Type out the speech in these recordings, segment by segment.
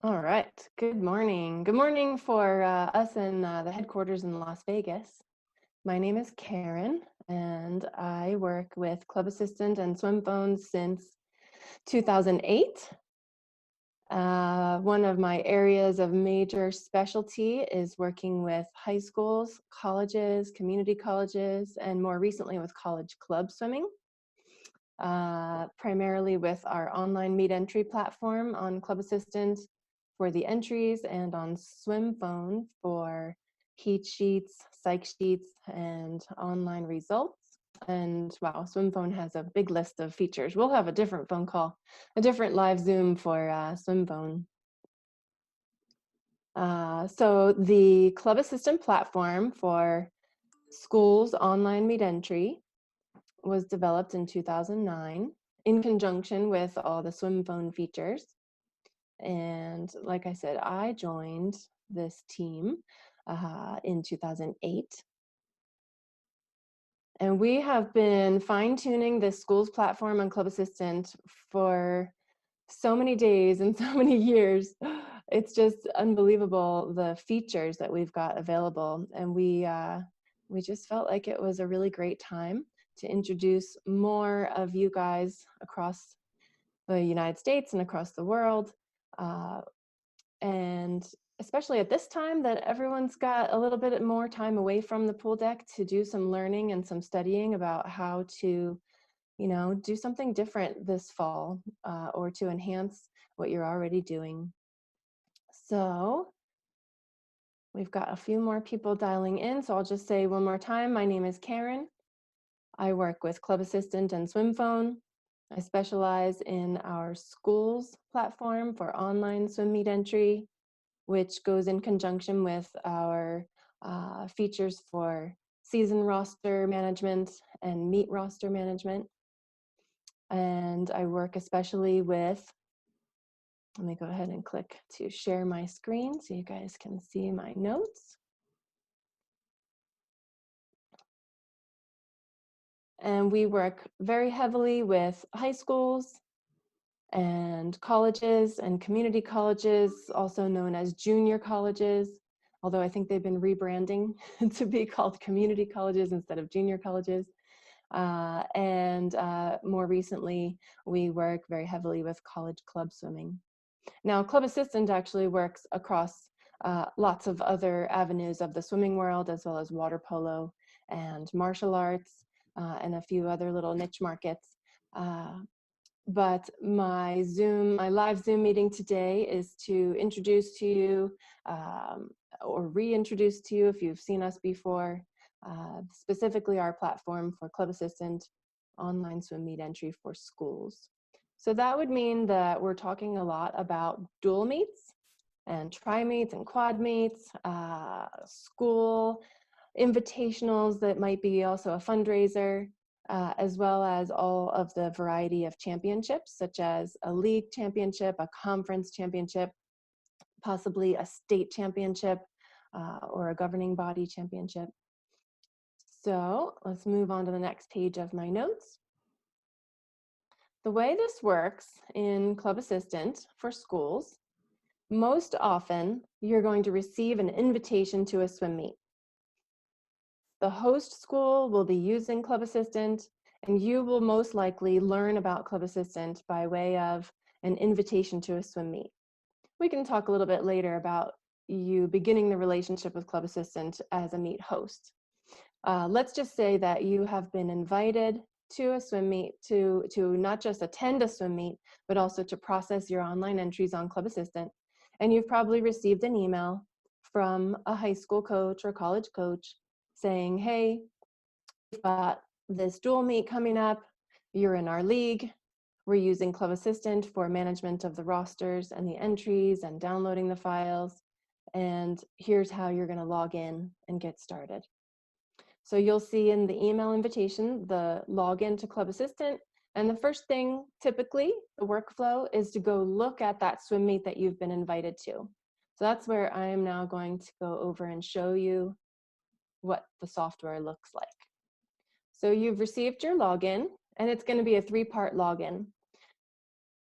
All right. Good morning. Good morning for us in the headquarters in Las Vegas. My name is Karen, and I work with Club Assistant and Swim Phones since 2008. One of my areas of major specialty is working with high schools, colleges, community colleges, and more recently with college club swimming. Primarily with our online meet entry platform on Club Assistant for the entries and on Swim Phone for heat sheets, psych sheets, and online results. And wow, Swim Phone has a big list of features. We'll have a different phone call, a different live Zoom for Swim Phone. So the Club Assistant platform for schools online meet entry was developed in 2009 in conjunction with all the Swim Phone features. And like I said, I joined this team in 2008. And we have been fine-tuning this school's platform on Club Assistant for so many days and so many years. It's just unbelievable the features that we've got available. And we just felt like it was a really great time to introduce more of you guys across the United States and across the world. And especially at this time that everyone's got a little bit more time away from the pool deck to do some learning and some studying about how to, do something different this fall or to enhance what you're already doing. So we've got a few more people dialing in. So I'll just say one more time, my name is Karen. I work with Club Assistant and Swim Phone. I specialize in our schools platform for online swim meet entry, which goes in conjunction with our features for season roster management and meet roster management. And I work especially with, let me go ahead and click to share my screen so you guys can see my notes. And we work very heavily with high schools and colleges and community colleges, also known as junior colleges, although I think they've been rebranding to be called community colleges instead of junior colleges. And more recently, we work very heavily with college club swimming. Now, Club Assistant actually works across lots of other avenues of the swimming world, as well as water polo and martial arts, and a few other little niche markets. But my live Zoom meeting today is to introduce to you or reintroduce to you, if you've seen us before, specifically our platform for Club Assistant online swim meet entry for schools. So that would mean that we're talking a lot about dual meets and tri meets and quad meets, school invitationals that might be also a fundraiser, as well as all of the variety of championships, such as a league championship, a conference championship, possibly a state championship, or a governing body championship. So let's move on to the next page of my notes. The way this works in Club Assistant for schools, most often you're going to receive an invitation to a swim meet. The host school will be using Club Assistant, and you will most likely learn about Club Assistant by way of an invitation to a swim meet. We can talk a little bit later about you beginning the relationship with Club Assistant as a meet host. Let's just say that you have been invited to a swim meet to not just attend a swim meet, but also to process your online entries on Club Assistant. And you've probably received an email from a high school coach or college coach saying, hey, we've got this dual meet coming up. You're in our league. We're using Club Assistant for management of the rosters and the entries and downloading the files. And here's how you're going to log in and get started. So you'll see in the email invitation, the login to Club Assistant. And the first thing, typically, the workflow is to go look at that swim meet that you've been invited to. So that's where I am now going to go over and show you what the software looks like. So you've received your login, and it's going to be a 3-part login.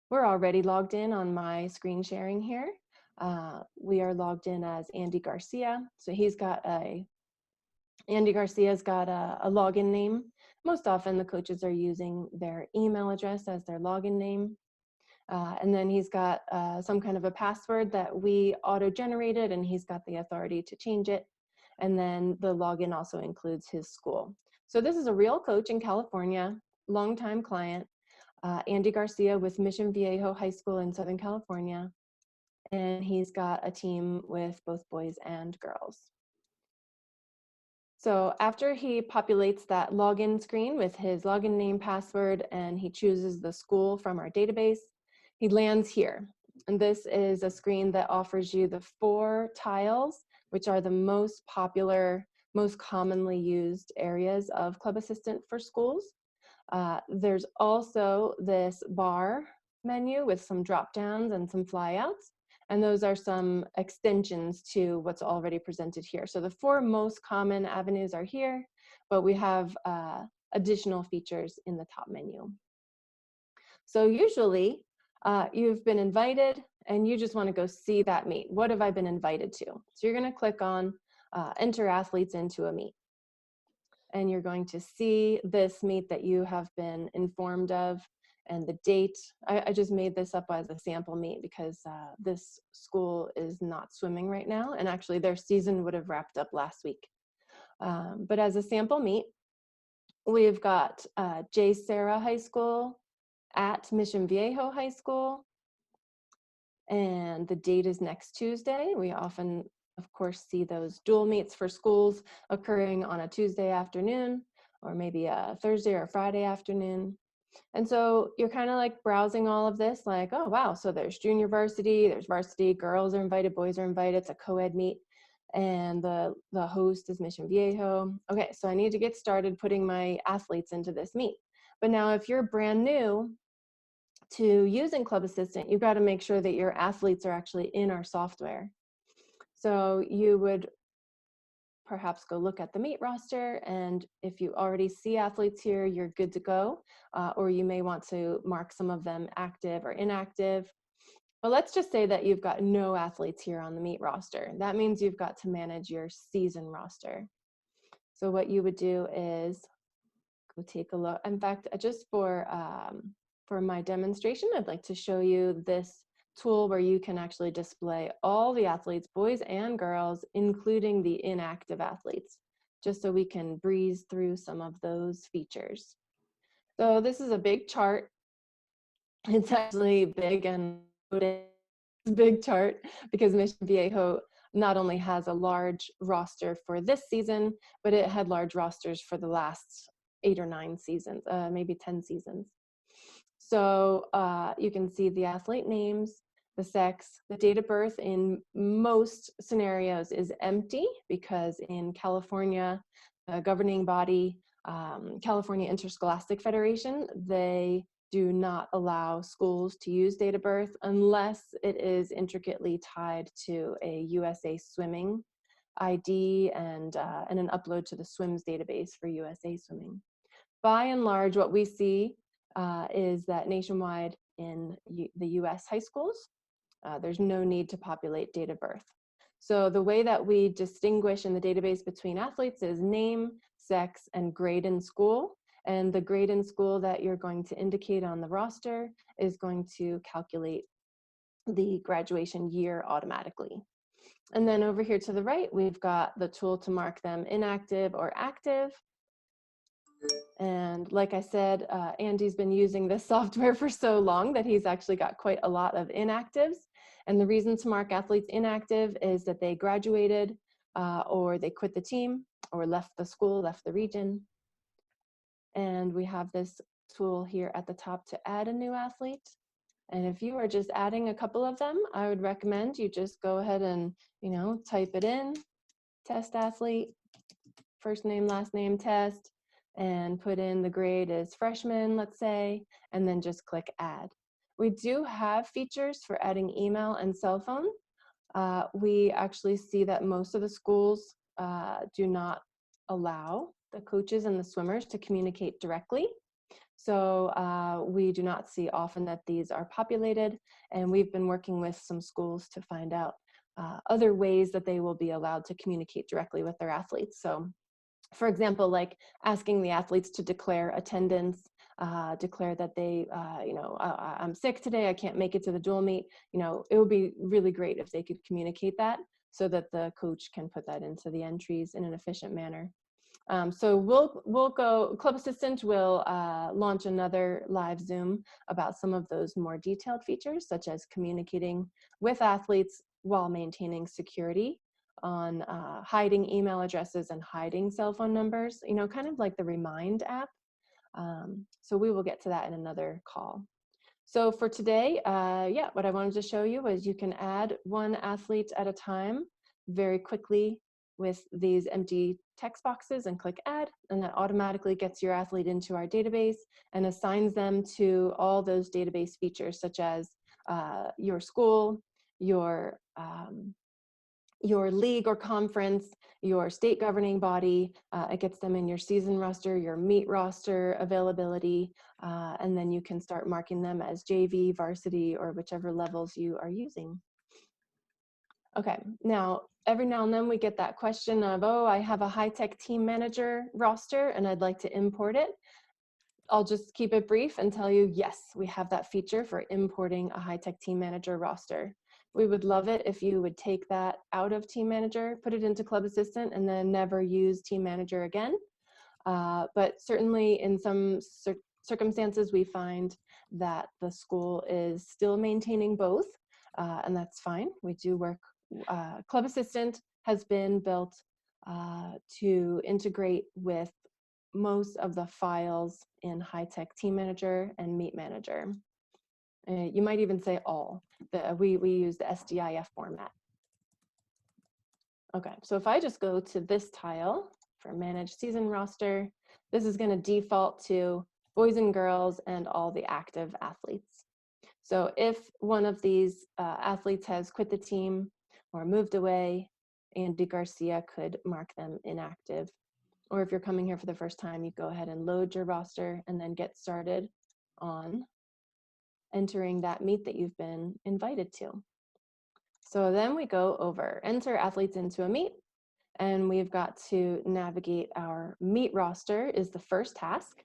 We're already logged in on my screen sharing here, We are logged in as Andy Garcia. So Andy Garcia's got a login name. Most often the coaches are using their email address as their login name. And then he's got some kind of a password that we auto-generated, and he's got the authority to change it. And then the login also includes his school. So this is a real coach in California, longtime client, Andy Garcia with Mission Viejo High School in Southern California. And he's got a team with both boys and girls. So after he populates that login screen with his login name, password, and he chooses the school from our database, he lands here. And this is a screen that offers you the 4 tiles, which are the most popular, most commonly used areas of Club Assistant for schools. There's also this bar menu with some drop downs and some flyouts. And those are some extensions to what's already presented here. So the 4 most common avenues are here, but we have additional features in the top menu. So usually you've been invited and you just want to go see that meet. What have I been invited to? So you're going to click on enter athletes into a meet. And you're going to see this meet that you have been informed of and the date. I just made this up as a sample meet because this school is not swimming right now, and actually their season would have wrapped up last week. But as a sample meet, we've got J. Sarah High School at Mission Viejo High School, and the date is next Tuesday. We often, of course, see those dual meets for schools occurring on a Tuesday afternoon, or maybe a Thursday or Friday afternoon. And so you're kind of like browsing all of this, like, oh, wow, so there's junior varsity, there's varsity, girls are invited, boys are invited, it's a co-ed meet, and the host is Mission Viejo. Okay, so I need to get started putting my athletes into this meet. But now if you're brand new to using Club Assistant, you've got to make sure that your athletes are actually in our software. So you would perhaps go look at the meet roster, and if you already see athletes here, you're good to go, or you may want to mark some of them active or inactive. But let's just say that you've got no athletes here on the meet roster. That means you've got to manage your season roster. So what you would do is go take a look. In fact, just for my demonstration, I'd like to show you this tool where you can actually display all the athletes, boys and girls, including the inactive athletes, just so we can breeze through some of those features. So this is a big chart. It's actually big and big chart because Mission Viejo not only has a large roster for this season, but it had large rosters for the last 8 or 9 seasons, maybe 10 seasons. So you can see the athlete names, the sex, the date of birth in most scenarios is empty because in California, the governing body, California Interscholastic Federation, they do not allow schools to use date of birth unless it is intricately tied to a USA Swimming ID and an upload to the SWIMS database for USA Swimming. By and large, what we see is that nationwide in the US high schools, there's no need to populate date of birth. So the way that we distinguish in the database between athletes is name, sex, and grade in school. And the grade in school that you're going to indicate on the roster is going to calculate the graduation year automatically. And then over here to the right, we've got the tool to mark them inactive or active. And like I said, Andy's been using this software for so long that he's actually got quite a lot of inactives. And the reason to mark athletes inactive is that they graduated or they quit the team or left the school, left the region. And we have this tool here at the top to add a new athlete. And if you are just adding a couple of them, I would recommend you just go ahead and, type it in, test athlete, first name, last name, test, and put in the grade as freshman, let's say, and then just click add. We do have features for adding email and cell phone. We actually see that most of the schools do not allow the coaches and the swimmers to communicate directly. So we do not see often that these are populated, and we've been working with some schools to find out other ways that they will be allowed to communicate directly with their athletes. So for example, like asking the athletes to declare attendance, declare that they, I'm sick today, I can't make it to the dual meet. It would be really great if they could communicate that so that the coach can put that into the entries in an efficient manner. So we'll go, Club Assistant will launch another live Zoom about some of those more detailed features, such as communicating with athletes while maintaining security on hiding email addresses and hiding cell phone numbers, kind of like the Remind app. So we will get to that in another call. So for today, what I wanted to show you was you can add one athlete at a time very quickly with these empty text boxes and click add, and that automatically gets your athlete into our database and assigns them to all those database features such as your school, your league or conference, your state governing body. It gets them in your season roster, your meet roster availability, and then you can start marking them as JV, varsity, or whichever levels you are using. Okay, now every now and then we get that question of, oh, I have a high-tech team manager roster and I'd like to import it. I'll just keep it brief and tell you, yes, we have that feature for importing a high-tech team manager roster. We would love it if you would take that out of Team Manager, put it into Club Assistant, and then never use Team Manager again. But certainly in some circumstances, we find that the school is still maintaining both, and that's fine. We do work. Club Assistant has been built to integrate with most of the files in high-tech Team Manager and Meet Manager. You might even say all. We use the SDIF format. Okay, so if I just go to this tile for Manage Season Roster, this is going to default to boys and girls and all the active athletes. So if one of these athletes has quit the team or moved away, Andy Garcia could mark them inactive. Or if you're coming here for the first time, you go ahead and load your roster and then get started on entering that meet that you've been invited to. So then we go over enter athletes into a meet, and we've got to navigate our meet roster is the first task.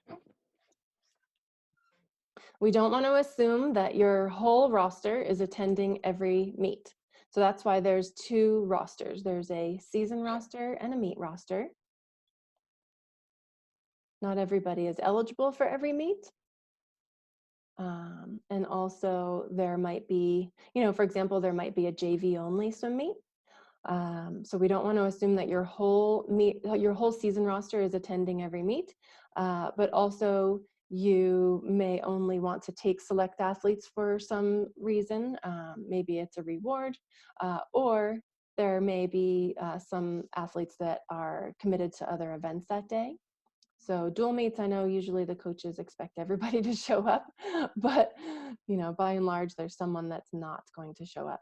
We don't want to assume that your whole roster is attending every meet. So that's why there's two rosters. There's a season roster and a meet roster. Not everybody is eligible for every meet. And also there might be, for example, there might be a JV only swim meet. So we don't want to assume that your whole season roster is attending every meet, but also you may only want to take select athletes for some reason. Maybe it's a reward, or there may be some athletes that are committed to other events that day. So dual meets, I know usually the coaches expect everybody to show up, but by and large, there's someone that's not going to show up.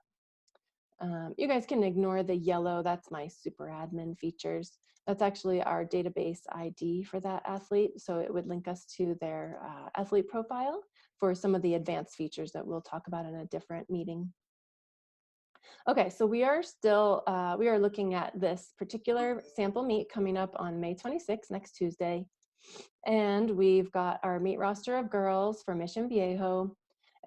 You guys can ignore the yellow, that's my super admin features. That's actually our database ID for that athlete. So it would link us to their athlete profile for some of the advanced features that we'll talk about in a different meeting. Okay, so we are still, we are looking at this particular sample meet coming up on May 26th, next Tuesday. And we've got our meet roster of girls for Mission Viejo,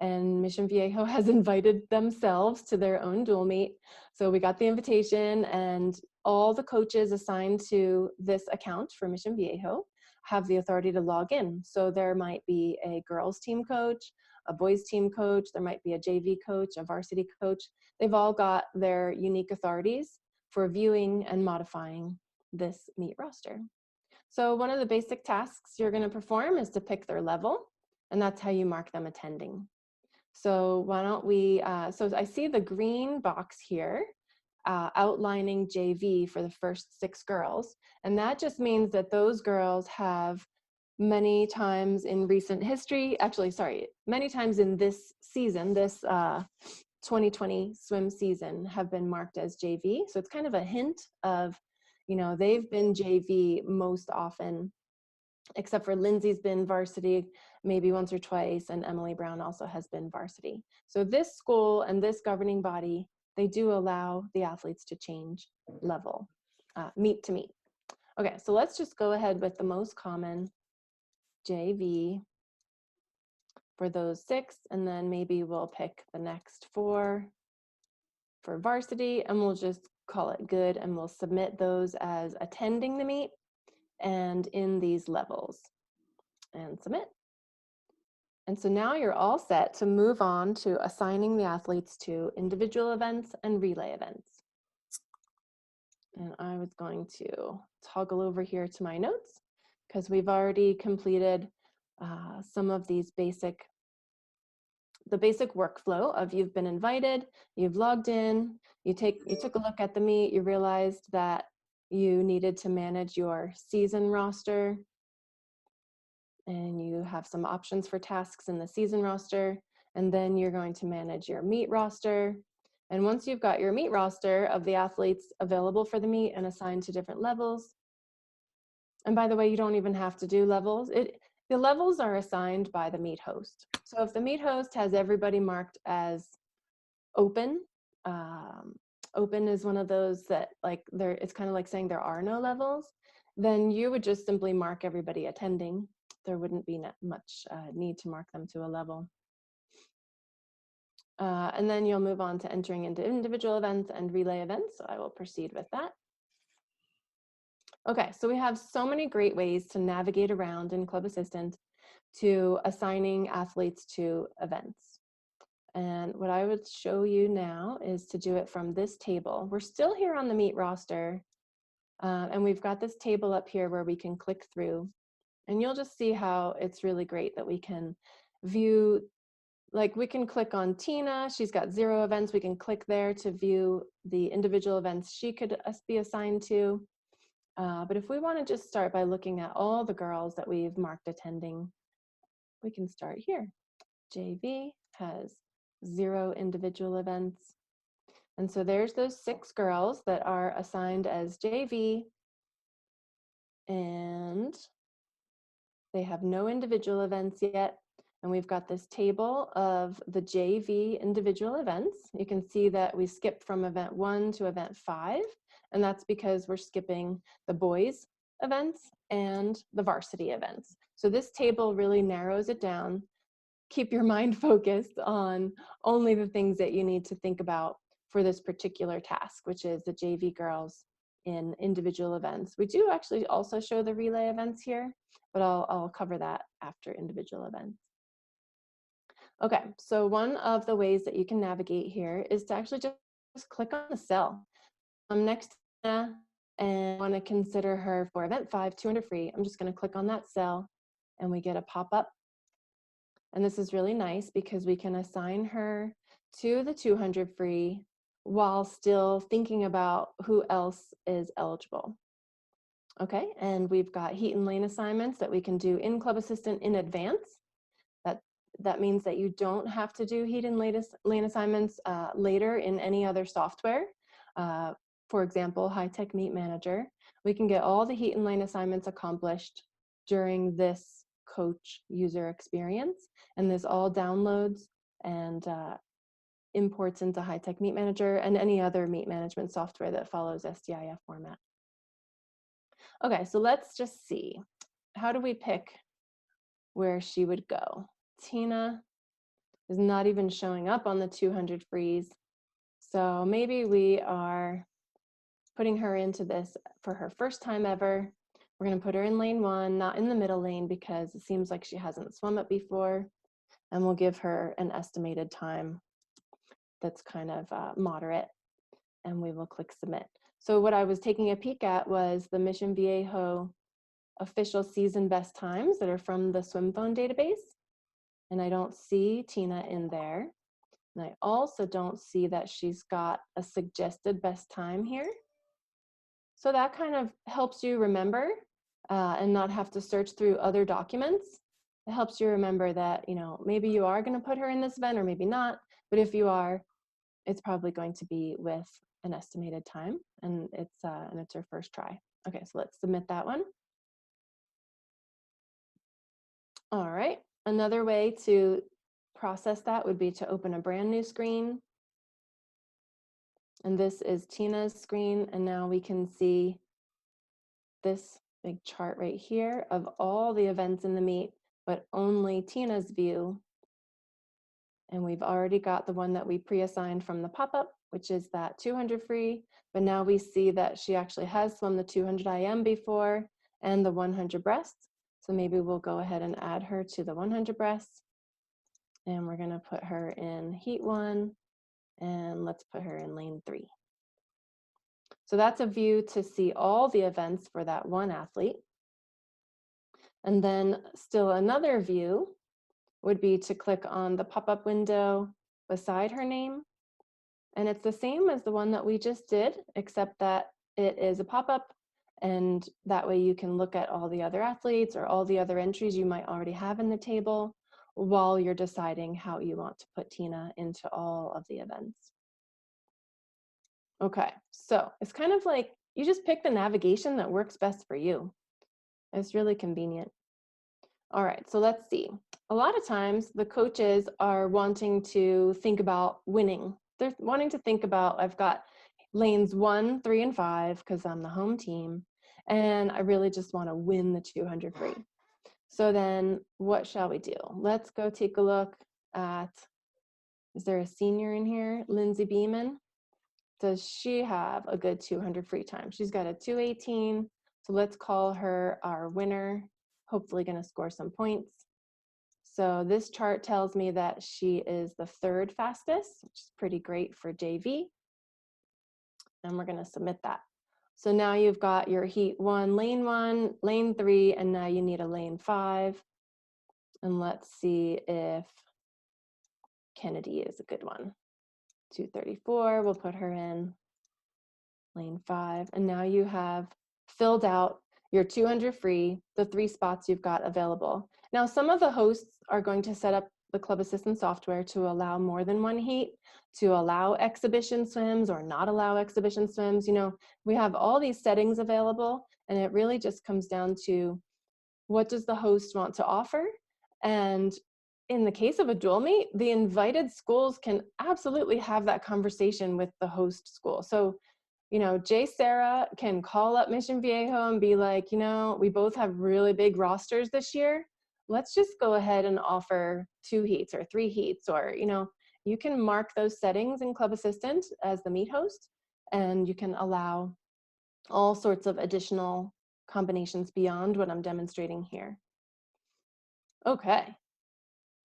and Mission Viejo has invited themselves to their own dual meet. So we got the invitation, and all the coaches assigned to this account for Mission Viejo have the authority to log in. So there might be a girls team coach, a boys team coach, there might be a JV coach, a varsity coach. They've all got their unique authorities for viewing and modifying this meet roster. So one of the basic tasks you're going to perform is to pick their level, and that's how you mark them attending. So why don't we, so I see the green box here outlining JV for the first 6 girls, and that just means that those girls have many times in recent history, many times in this season, this 2020 swim season, have been marked as JV. So it's kind of a hint of, they've been JV most often, except for Lindsay's been varsity, maybe once or twice, and Emily Brown also has been varsity. So this school and this governing body, they do allow the athletes to change level, meet to meet. Okay, so let's just go ahead with the most common, JV, for those 6, and then maybe we'll pick the next 4 for varsity, and we'll just call it good, and we'll submit those as attending the meet and in these levels, and submit. And so now you're all set to move on to assigning the athletes to individual events and relay events. And I was going to toggle over here to my notes because we've already completed some of these the basic workflow of you've been invited, you've logged in, you took a look at the meet, you realized that you needed to manage your season roster, and you have some options for tasks in the season roster, and then you're going to manage your meet roster. And once you've got your meet roster of the athletes available for the meet and assigned to different levels, and by the way, you don't even have to do levels. The levels are assigned by the meet host. So if the meet host has everybody marked as open, open is one of those that it's kind of like saying there are no levels, then you would just simply mark everybody attending. There wouldn't be much need to mark them to a level. And then you'll move on to entering into individual events and relay events. So I will proceed with that. Okay, so we have so many great ways to navigate around in Club Assistant to assigning athletes to events. And what I would show you now is to do it from this table. We're still here on the meet roster, and we've got this table up here where we can click through. And you'll just see how it's really great that we can view, like we can click on Tina, she's got 0 events, we can click there to view the individual events she could be assigned to. But if we want to just start by looking at all the girls that we've marked attending, we can start here. JV has 0 individual events. And so there's those 6 girls that are assigned as JV, and they have no individual events yet. And we've got this table of the JV individual events. You can see that we skipped from event 1 to event 5, and that's because we're skipping the boys events and the varsity events. So this table really narrows it down. Keep your mind focused on only the things that you need to think about for this particular task, which is the JV girls in individual events. We do actually also show the relay events here, but I'll cover that after individual events. Okay, so one of the ways that you can navigate here is to actually just click on the cell. I'm next to Anna, and I want to consider her for event 5, 200 free. I'm just going to click on that cell, and we get a pop-up. And this is really nice because we can assign her to the 200 free while still thinking about who else is eligible. Okay, and we've got heat and lane assignments that we can do in Club Assistant in advance. That means that you don't have to do heat and lane assignments later in any other software. For example, High Tech Meet Manager. We can get all the heat and lane assignments accomplished during this coach user experience, and this all downloads and imports into High Tech Meet Manager and any other meet management software that follows SDIF format. Okay, so let's just see. How do we pick where she would go? Tina is not even showing up on the 200 freeze. So maybe we are putting her into this for her first time ever. We're going to put her in lane 1, not in the middle lane, because it seems like she hasn't swum it before. And we'll give her an estimated time that's kind of moderate, and we will click submit. So what I was taking a peek at was the Mission Viejo official season best times that are from the swim phone database. And I don't see Tina in there. And I also don't see that she's got a suggested best time here. So that kind of helps you remember and not have to search through other documents. It helps you remember that, you know, maybe you are going to put her in this event or maybe not. But if you are, it's probably going to be with an estimated time, and it's her first try. Okay, so let's submit that one. All right. Another way to process that would be to open a brand new screen. And this is Tina's screen. And now we can see this big chart right here of all the events in the meet, but only Tina's view. And we've already got the one that we pre-assigned from the pop-up, which is that 200 free. But now we see that she actually has swum the 200 IM before and the 100 breasts. So maybe we'll go ahead and add her to the 100 breasts. And we're gonna put her in heat 1, and let's put her in lane 3. So that's a view to see all the events for that one athlete. And then still another view would be to click on the pop-up window beside her name. And it's the same as the one that we just did, except that it is a pop-up, and that way you can look at all the other athletes or all the other entries you might already have in the table while you're deciding how you want to put Tina into all of the events. Okay, so it's kind of like you just pick the navigation that works best for you. It's really convenient. All right, so let's see. A lot of times the coaches are wanting to think about winning. They're wanting to think about, I've got lanes 1, 3, and 5 because I'm the home team, and I really just want to win the 200 free. So then what shall we do? Let's go take a look at, is there a senior in here? Lindsay Beeman. Does she have a good 200 free time? She's got a 218, so let's call her our winner. Hopefully going to score some points. So this chart tells me that she is the 3rd fastest, which is pretty great for JV. And we're going to submit that. So now you've got your heat 1, lane 3, and now you need a lane 5. And let's see if Kennedy is a good one. 234, we'll put her in lane 5. And now you have filled out your 200 free, the 3 spots you've got available. Now, some of the hosts are going to set up the Club Assistant software to allow more than one heat, to allow exhibition swims or not allow exhibition swims. You know, we have all these settings available, and it really just comes down to what does the host want to offer. And in the case of a dual meet, the invited schools can absolutely have that conversation with the host school. So you know, Jay Sarah can call up Mission Viejo and be like, you know, we both have really big rosters this year. Let's just go ahead and offer 2 heats or 3 heats, or, you know, you can mark those settings in Club Assistant as the meet host, and you can allow all sorts of additional combinations beyond what I'm demonstrating here. Okay.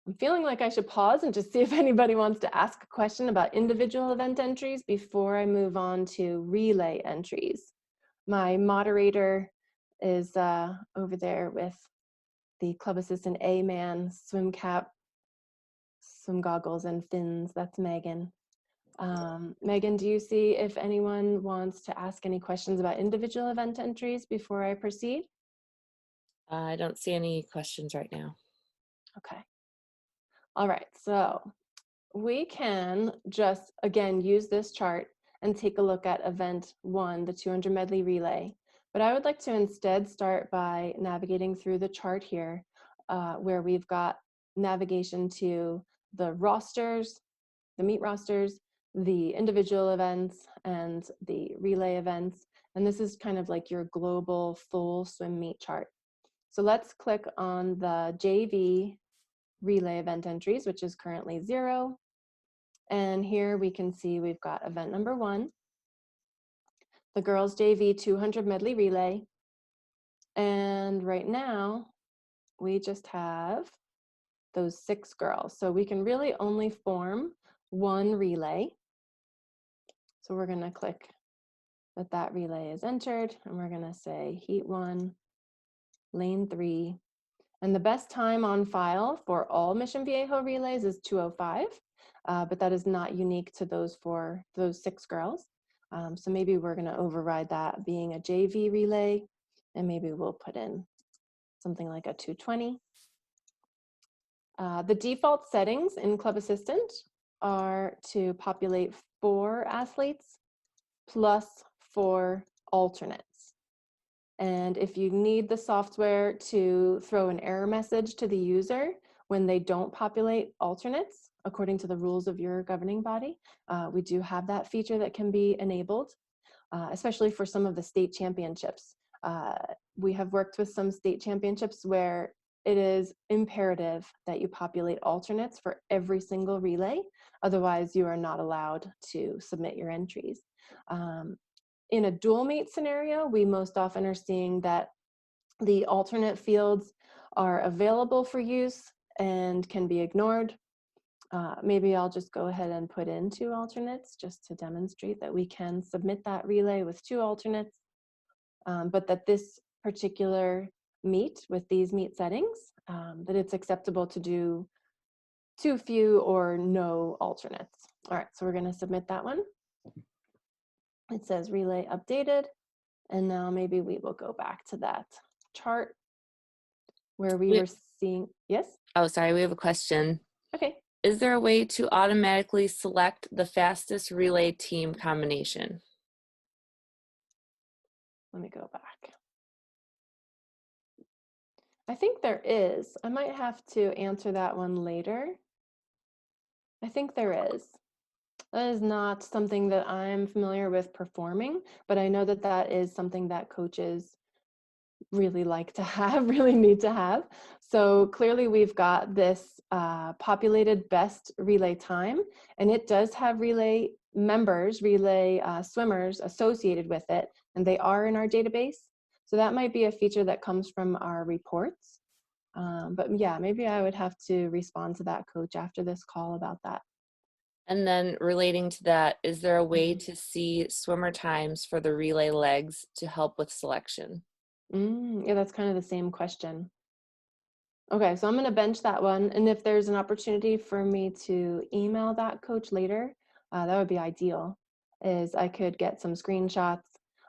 I'm feeling like I should pause and just see if anybody wants to ask a question about individual event entries before I move on to relay entries. My moderator is over there with the Club Assistant A-man, swim cap, swim goggles, and fins. That's Megan. Megan, do you see if anyone wants to ask any questions about individual event entries before I proceed? I don't see any questions right now. Okay. All right, so we can just, again, use this chart and take a look at event 1, the 200 medley relay. But I would like to instead start by navigating through the chart here, where we've got navigation to the rosters, the meet rosters, the individual events, and the relay events. And this is kind of like your global full swim meet chart. So let's click on the JV relay event entries, which is currently 0. And here we can see we've got event number 1, the girls JV 200 medley relay. And right now we just have those 6 girls. So we can really only form 1 relay. So we're going to click that that relay is entered, and we're going to say heat 1, lane 3. And the best time on file for all Mission Viejo relays is 2:05, but that is not unique to those 6 girls. So maybe we're going to override that being a JV relay, and maybe we'll put in something like a 2:20. The default settings in Club Assistant are to populate 4 athletes plus 4 alternates. And if you need the software to throw an error message to the user when they don't populate alternates according to the rules of your governing body. We do have that feature that can be enabled, especially for some of the state championships. We have worked with some state championships where it is imperative that you populate alternates for every single relay. Otherwise, you are not allowed to submit your entries. In a dual mate scenario, we most often are seeing that the alternate fields are available for use and can be ignored. Maybe I'll just go ahead and put in 2 alternates just to demonstrate that we can submit that relay with 2 alternates, but that this particular meet with these meet settings, that it's acceptable to do too few or no alternates. All right, so we're going to submit that one. It says relay updated. And now maybe we will go back to that chart where we were seeing, yes? Oh, sorry, we have a question. Okay. Is there a way to automatically select the fastest relay team combination? Let me go back. I think there is. I might have to answer that one later. I think there is. That is not something that I'm familiar with performing, but I know that that is something that coaches really like to have, really need to have. So clearly we've got this populated best relay time, and it does have relay members, relay swimmers associated with it, and they are in our database. So that might be a feature that comes from our reports. But yeah, maybe I would have to respond to that coach after this call about that. And then relating to that, is there a way to see swimmer times for the relay legs to help with selection? Yeah, that's kind of the same question. Okay, so I'm going to bench that one. And if there's an opportunity for me to email that coach later, that would be ideal, is I could get some screenshots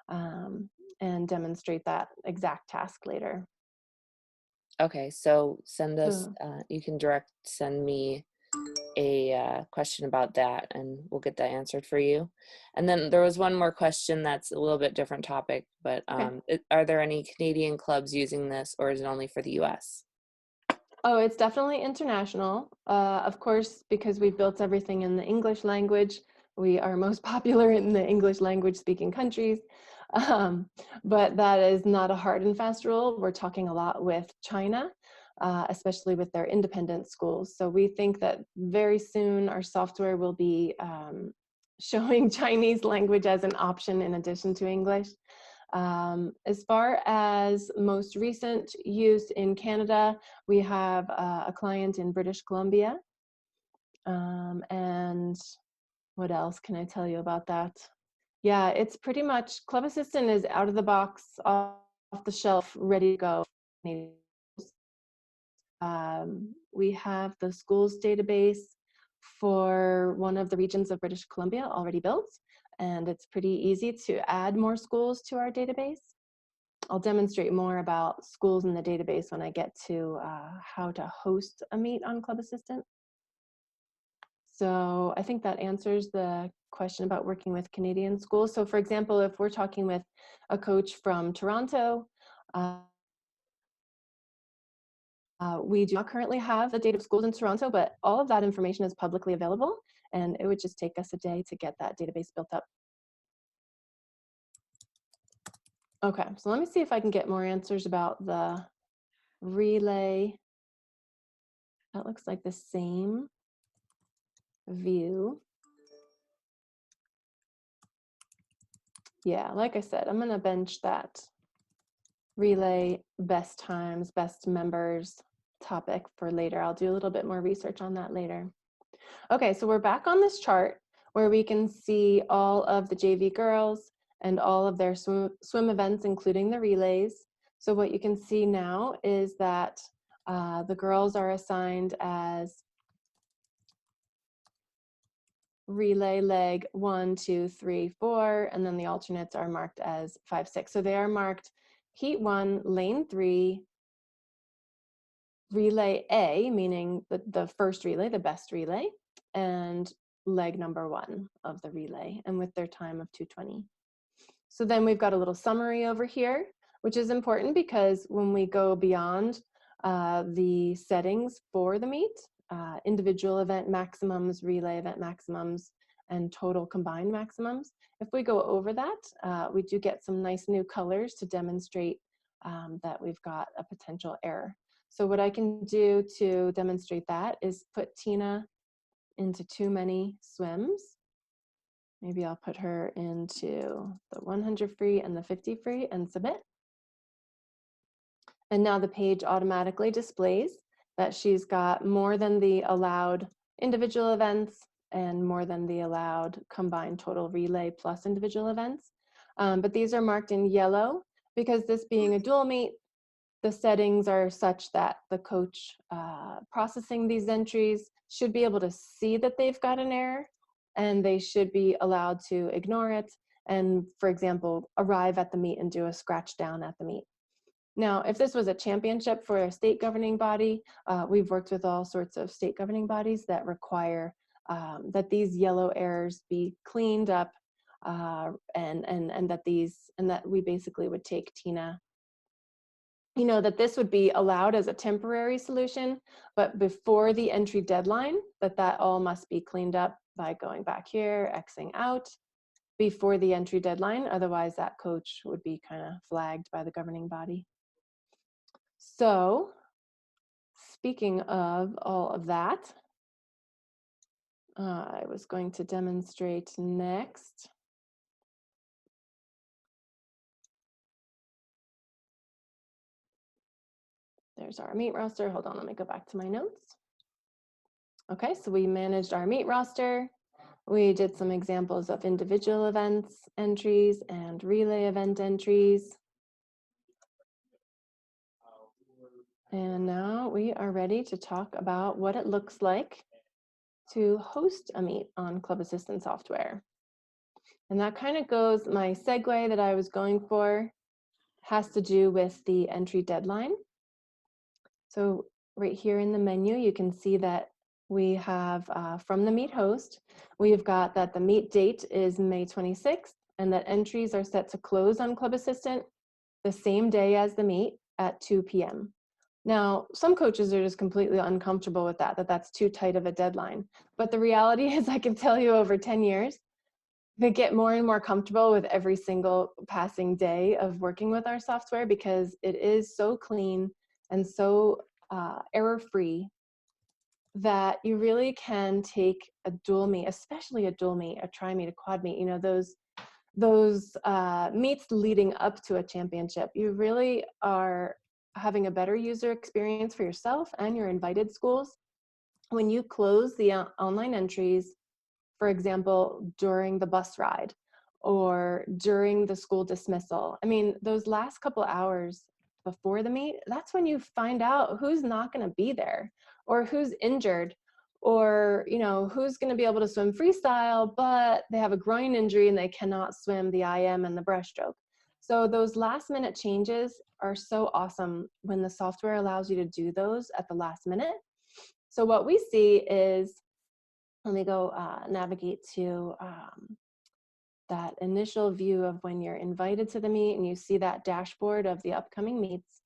and demonstrate that exact task later. Okay, so send us, So, you can direct send me a question about that and we'll get that answered for you. And then there was one more question that's a little bit different topic, but okay. are there any Canadian clubs using this or is it only for the US? Oh, it's definitely international. Of course, because we built everything in the English language, we are most popular in the English language speaking countries. But that is not a hard and fast rule. We're talking a lot with China, especially with their independent schools. So we think that very soon our software will be showing Chinese language as an option in addition to English. As far as most recent use in Canada, we have a client in British Columbia. And what else can I tell you about that? Yeah, it's pretty much, Club Assistant is out of the box, off the shelf, ready to go. We have the schools database for one of the regions of British Columbia already built, and it's pretty easy to add more schools to our database. I'll demonstrate more about schools in the database when I get to how to host a meet on Club Assistant. So I think that answers the question about working with Canadian schools. So for example, if we're talking with a coach from Toronto, we do not currently have the data of schools in Toronto, but all of that information is publicly available, and it would just take us a day to get that database built up. Okay, so let me see if I can get more answers about the relay. That looks like the same view. Yeah, like I said, I'm going to bench that relay best times, best members topic for later. I'll do a little bit more research on that later. Okay, so we're back on this chart where we can see all of the JV girls and all of their swim events, including the relays. So what you can see now is that the girls are assigned as relay leg 1, 2, 3, 4, and then the alternates are marked as 5, 6. So they are marked heat 1, lane 3, relay A, meaning the first relay, the best relay, and leg number 1 of the relay, and with their time of 2:20. So then we've got a little summary over here, which is important because when we go beyond the settings for the meet, individual event maximums, relay event maximums, and total combined maximums. If we go over that, we do get some nice new colors to demonstrate that we've got a potential error. So what I can do to demonstrate that is put Tina into too many swims. Maybe I'll put her into the 100 free and the 50 free and submit. And now the page automatically displays that she's got more than the allowed individual events and more than the allowed combined total relay plus individual events. But these are marked in yellow because this being a dual meet, the settings are such that the coach processing these entries should be able to see that they've got an error, and they should be allowed to ignore it and, for example, arrive at the meet and do a scratch down at the meet. Now, if this was a championship for a state governing body, we've worked with all sorts of state governing bodies that require that these yellow errors be cleaned up, and that we basically would take Tina, that this would be allowed as a temporary solution, but before the entry deadline, that all must be cleaned up by going back here, Xing out before the entry deadline. Otherwise, that coach would be kind of flagged by the governing body. So, speaking of all of that, I was going to demonstrate next. There's our meet roster. Hold on, let me go back to my notes. Okay, so we managed our meet roster. We did some examples of individual events entries and relay event entries. And now we are ready to talk about what it looks like to host a meet on Club Assistant software. And that kind of goes, my segue that I was going for has to do with the entry deadline. So right here in the menu, you can see that we have from the meet host, we've got that the meet date is May 26th and that entries are set to close on Club Assistant the same day as the meet at 2 p.m. Now, some coaches are just completely uncomfortable with that's too tight of a deadline. But the reality is, I can tell you over 10 years, they get more and more comfortable with every single passing day of working with our software because it is so clean and so error-free that you really can take a dual meet, especially a dual meet, a tri-meet, a quad meet, those meets leading up to a championship. You really are having a better user experience for yourself and your invited schools when you close the online entries, for example, during the bus ride or during the school dismissal. I mean, those last couple hours before the meet, that's when you find out who's not going to be there or who's injured or who's going to be able to swim freestyle, but they have a groin injury and they cannot swim the IM and the breaststroke. So those last minute changes are so awesome when the software allows you to do those at the last minute. So what we see is, let me go navigate to that initial view of when you're invited to the meet and you see that dashboard of the upcoming meets.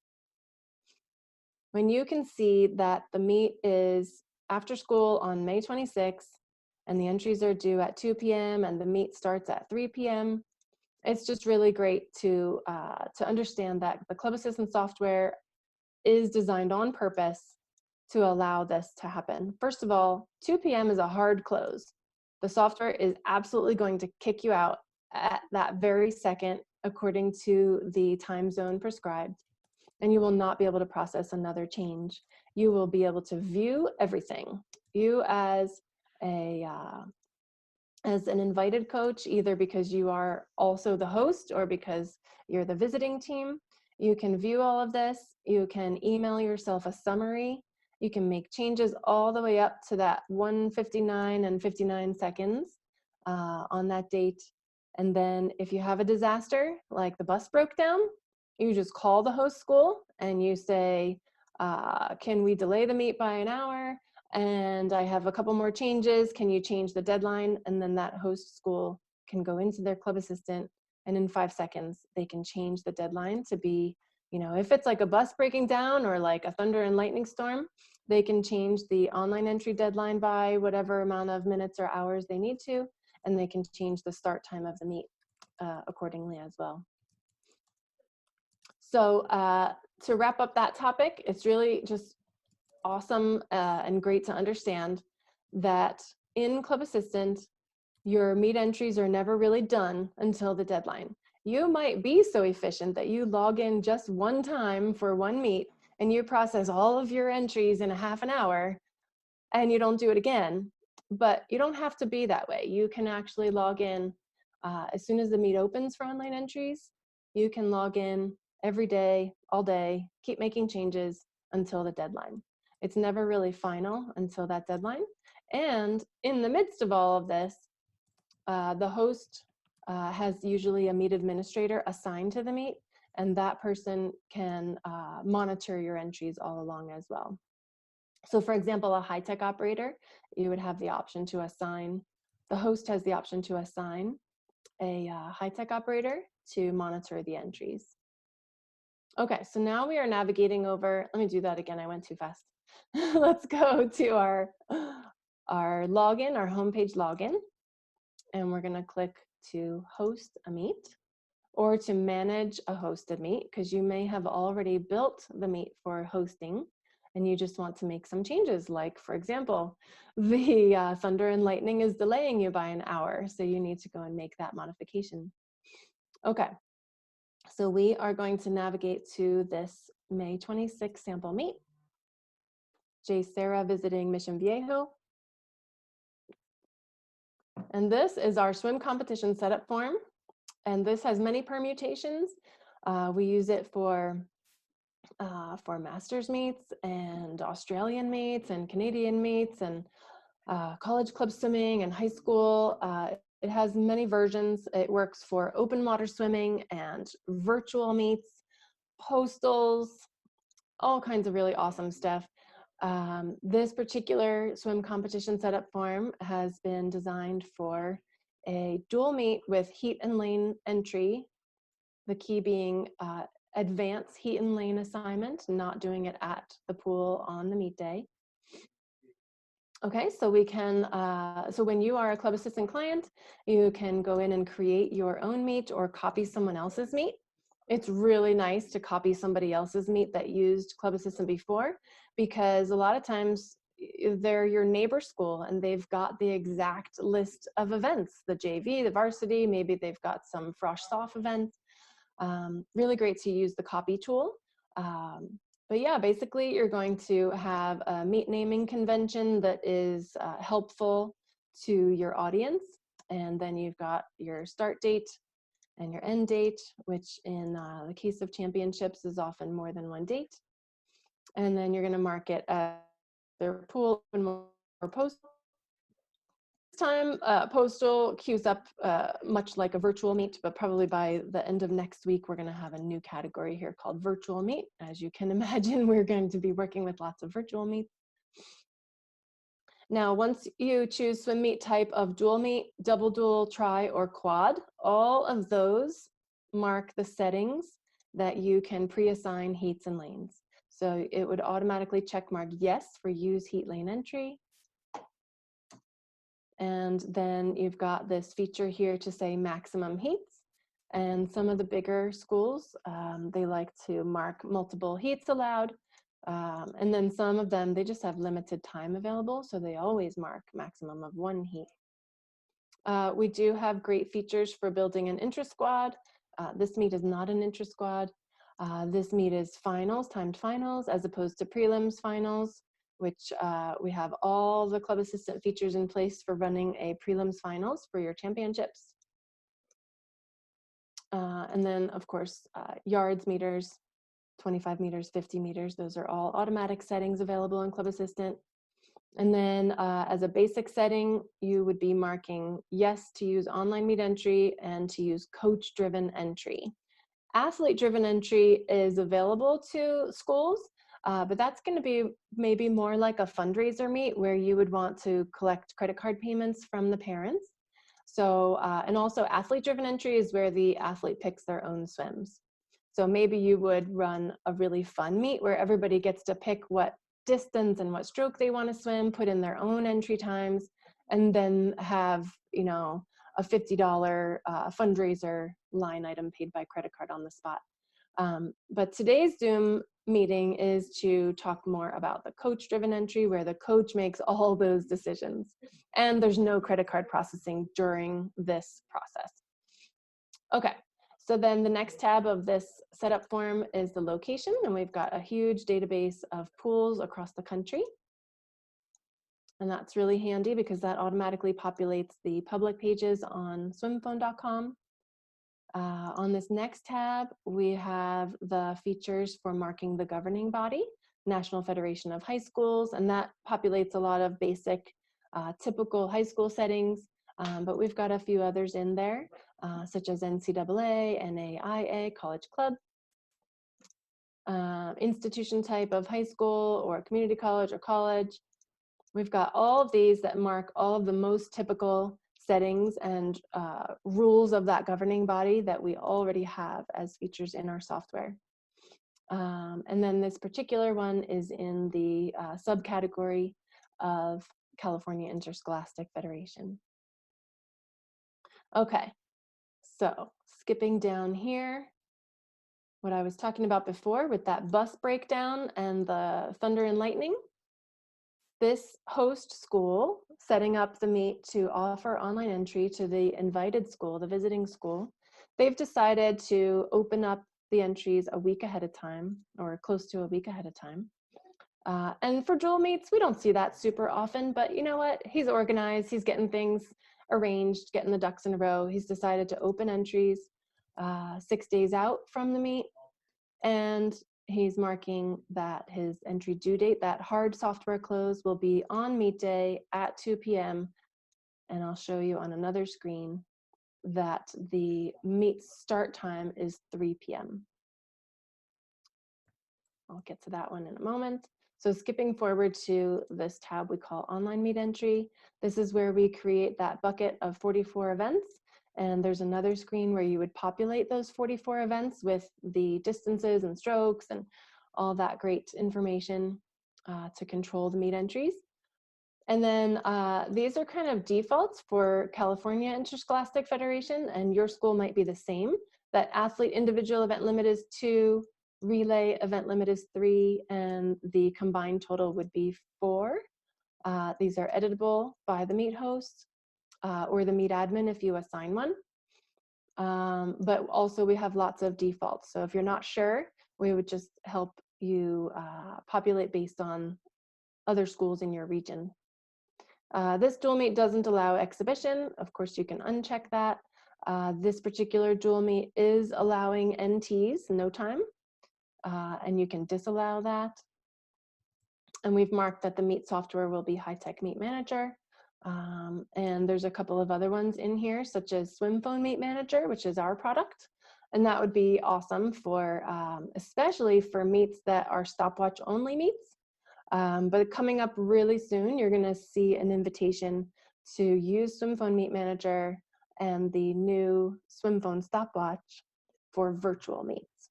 When you can see that the meet is after school on May 26th and the entries are due at 2 p.m. and the meet starts at 3 p.m., it's just really great to understand that the Club Assistant software is designed on purpose to allow this to happen. First of all, 2 p.m. is a hard close. The software is absolutely going to kick you out at that very second according to the time zone prescribed, and you will not be able to process another change. You will be able to view everything. You as an invited coach, either because you are also the host or because you're the visiting team, you can view all of this. You can email yourself a summary. You can make changes all the way up to that 1:59 and 59 seconds on that date. And then if you have a disaster, like the bus broke down, you just call the host school and you say, can we delay the meet by an hour? And I have a couple more changes. Can you change the deadline? And then that host school can go into their Club Assistant, and in 5 seconds, they can change the deadline to be, You know, if it's like a bus breaking down or like a thunder and lightning storm, they can change the online entry deadline by whatever amount of minutes or hours they need to, and they can change the start time of the meet accordingly as well. So to wrap up that topic, it's really just awesome and great to understand that in Club Assistant, your meet entries are never really done until the deadline. You might be so efficient that you log in just one time for one meet and you process all of your entries in a half an hour and you don't do it again. But you don't have to be that way. You can actually log in as soon as the meet opens for online entries. You can log in every day, all day, keep making changes until the deadline. It's never really final until that deadline. And in the midst of all of this, the host has usually a meet administrator assigned to the meet, and that person can monitor your entries all along as well. So for example, a high-tech operator, you would have the option to assign, the host has the option to assign a high-tech operator to monitor the entries. Okay, so now we are navigating over, let me do that again, I went too fast. Let's go to our login, our homepage login, and we're gonna click to host a meet or to manage a hosted meet, because you may have already built the meet for hosting and you just want to make some changes. Like for example, the thunder and lightning is delaying you by an hour. So you need to go and make that modification. Okay, so we are going to navigate to this May 26th sample meet. J. Sarah visiting Mission Viejo. And this is our swim competition setup form. And this has many permutations. We use it for masters meets and Australian meets and Canadian meets and college club swimming and high school. It has many versions. It works for open water swimming and virtual meets, postals, all kinds of really awesome stuff. This particular swim competition setup form has been designed for a dual meet with heat and lane entry, the key being advanced heat and lane assignment, not doing it at the pool on the meet day. Okay, so we can, so when you are a Club Assistant client, you can go in and create your own meet or copy someone else's meet. It's really nice to copy somebody else's meet that used Club Assistant before, because a lot of times they're your neighbor school and they've got the exact list of events, the JV, the varsity, maybe they've got some frosh soft events. Really great to use the copy tool. But yeah, basically you're going to have a meet naming convention that is helpful to your audience. And then you've got your start date and your end date, which in the case of championships is often more than one date. And then you're gonna mark it as their pool or post. This time, postal queues up much like a virtual meet, but probably by the end of next week, we're gonna have a new category here called virtual meet. As you can imagine, we're going to be working with lots of virtual meets. Now, once you choose swim meet type of dual meet, double dual, tri, or quad, all of those mark the settings that you can pre-assign heats and lanes. So it would automatically check mark yes for use heat lane entry. And then you've got this feature here to say maximum heats. And some of the bigger schools, they like to mark multiple heats allowed. And then some of them, they just have limited time available, so they always mark maximum of one heat. We do have great features for building an intra-squad. This meet is not an intra-squad. This meet is finals, timed finals, as opposed to prelims finals, which we have all the Club Assistant features in place for running a prelims finals for your championships. And then, of course, yards, meters, 25 meters, 50 meters, those are all automatic settings available in Club Assistant. And then as a basic setting, you would be marking yes to use online meet entry and to use coach-driven entry. Athlete-driven entry is available to schools, but that's going to be maybe more like a fundraiser meet where you would want to collect credit card payments from the parents. So, and also athlete-driven entry is where the athlete picks their own swims. So maybe you would run a really fun meet where everybody gets to pick what distance and what stroke they want to swim, put in their own entry times, and then have, a $50 fundraiser line item paid by credit card on the spot. But today's Zoom meeting is to talk more about the coach-driven entry, where the coach makes all those decisions. And there's no credit card processing during this process. Okay, so then the next tab of this setup form is the location, and we've got a huge database of pools across the country. And that's really handy because that automatically populates the public pages on swimphone.com. On this next tab, we have the features for marking the governing body, National Federation of High Schools, and that populates a lot of basic, typical high school settings, but we've got a few others in there, such as NCAA, NAIA, college club, institution type of high school or community college or college. We've got all of these that mark all of the most typical settings and rules of that governing body that we already have as features in our software. And then this particular one is in the subcategory of California Interscholastic Federation. Okay, so skipping down here, what I was talking about before with that bus breakdown and the thunder and lightning. This host school setting up the meet to offer online entry to the invited school, the visiting school, they've decided to open up the entries a week ahead of time, or close to a week ahead of time. And for dual meets, we don't see that super often, but you know what? He's organized, he's getting things arranged, getting the ducks in a row. He's decided to open entries 6 days out from the meet, and he's marking that his entry due date, that hard software close, will be on meet day at 2 p.m. And I'll show you on another screen that the meet start time is 3 p.m. I'll get to that one in a moment. So skipping forward to this tab we call online meet entry. This is where we create that bucket of 44 events. And there's another screen where you would populate those 44 events with the distances and strokes and all that great information to control the meet entries. And then these are kind of defaults for California Interscholastic Federation, and your school might be the same. That athlete individual event limit is 2, relay event limit is 3, and the combined total would be 4. These are editable by the meet host or the meet admin if you assign one. But also we have lots of defaults. So if you're not sure, we would just help you populate based on other schools in your region. This dual meet doesn't allow exhibition. Of course, you can uncheck that. This particular dual meet is allowing NTs, no time, and you can disallow that. And we've marked that the meet software will be High-Tech Meet Manager. And there's a couple of other ones in here, such as SwimPhone Meet Manager, which is our product. And that would be awesome for, especially for meets that are stopwatch only meets. But coming up really soon, you're gonna see an invitation to use SwimPhone Meet Manager and the new SwimPhone Stopwatch for virtual meets.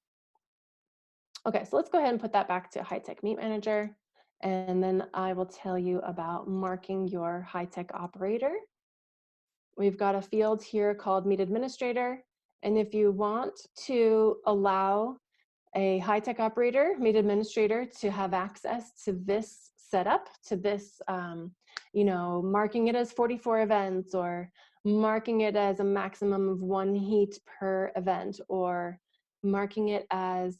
Okay, so let's go ahead and put that back to High-Tech Meet Manager. And then I will tell you about marking your high-tech operator. We've got a field here called Meet Administrator. And if you want to allow a high-tech operator, Meet Administrator, to have access to this setup, to this, marking it as 44 events, or marking it as a maximum of 1 heat per event, or marking it as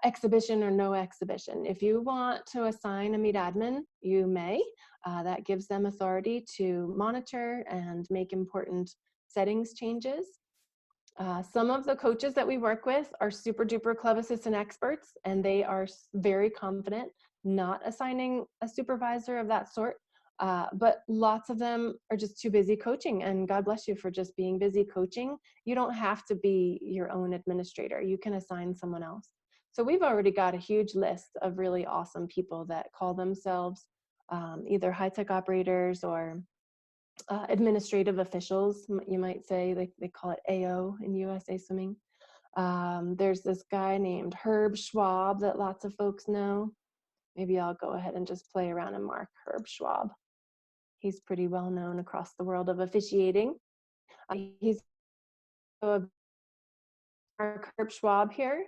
exhibition or no exhibition. If you want to assign a meet admin, you may. That gives them authority to monitor and make important settings changes. Some of the coaches that we work with are super duper club assistant experts, and they are very confident not assigning a supervisor of that sort. But lots of them are just too busy coaching, and God bless you for just being busy coaching. You don't have to be your own administrator. You can assign someone else. So we've already got a huge list of really awesome people that call themselves either high-tech operators or administrative officials, you might say. They call it AO in USA Swimming. There's this guy named Herb Schwab that lots of folks know. Maybe I'll go ahead and just play around and mark Herb Schwab. He's pretty well known across the world of officiating. He's a Herb Schwab here.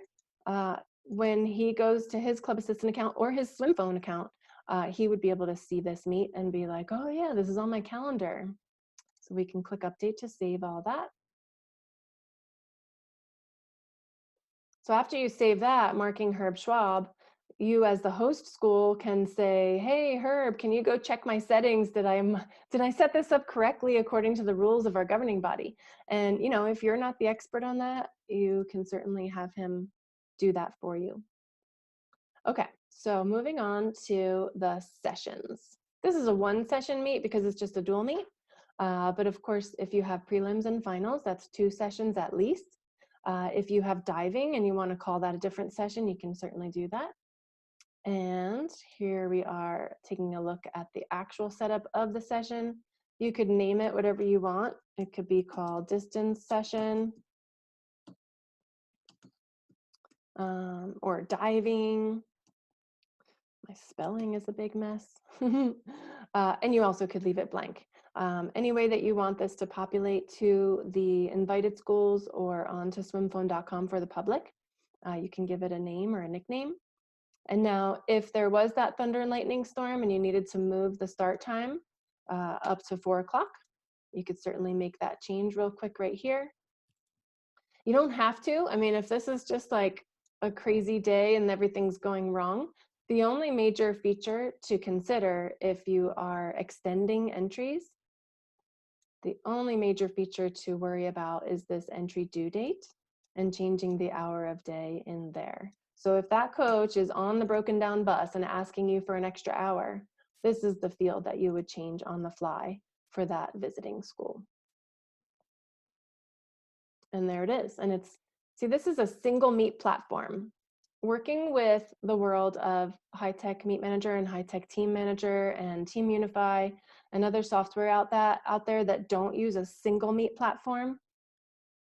When he goes to his Club Assistant account or his Swim Phone account, he would be able to see this meet and be like, oh yeah, this is on my calendar. So we can click update to save all that. So after you save that, marking Herb Schwab, you as the host school can say, hey, Herb, can you go check my settings? Did I set this up correctly according to the rules of our governing body? And if you're not the expert on that, you can certainly have him do that for you. Okay, so moving on to the sessions. This is a one session meet because it's just a dual meet. But of course, if you have prelims and finals, that's 2 sessions at least. If you have diving and you want to call that a different session, you can certainly do that. And here we are taking a look at the actual setup of the session. You could name it whatever you want. It could be called distance session or diving. My spelling is a big mess. And you also could leave it blank. Any way that you want this to populate to the invited schools or onto swimphone.com for the public, you can give it a name or a nickname. And now if there was that thunder and lightning storm and you needed to move the start time up to 4 o'clock, you could certainly make that change real quick right here. You don't have to. I mean, if this is just like a crazy day and everything's going wrong, the only major feature to consider if you are extending entries, the only major feature to worry about is this entry due date and changing the hour of day in there. So if that coach is on the broken down bus and asking you for an extra hour, this is the field that you would change on the fly for that visiting school. And there it is. And see, this is a single meet platform. Working with the world of high-tech Meet Manager and high-tech Team Manager and Team Unify and other software out there that don't use a single meet platform,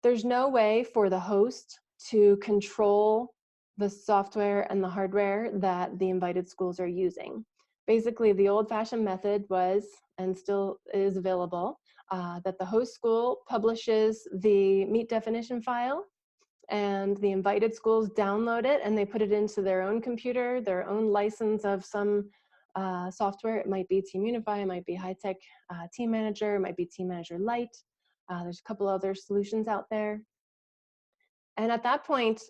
there's no way for the host to control the software and the hardware that the invited schools are using. Basically, the old-fashioned method was, and still is available, that the host school publishes the meet definition file and the invited schools download it and they put it into their own computer, their own license of some software. It might be Team Unify, it might be high-tech Team Manager, it might be Team Manager Lite. There's a couple other solutions out there. And at that point,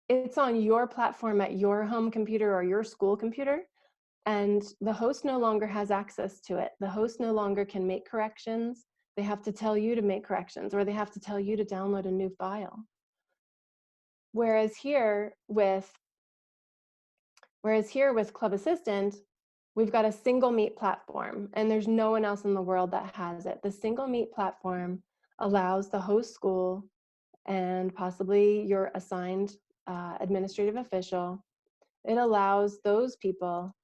it's on your platform at your home computer or your school computer. And the host no longer has access to it. The host no longer can make corrections. They have to tell you to make corrections, or they have to tell you to download a new file. Whereas here with Club Assistant, we've got a single meet platform, and there's no one else in the world that has it. The single meet platform allows the host school and possibly your assigned administrative official, it allows those people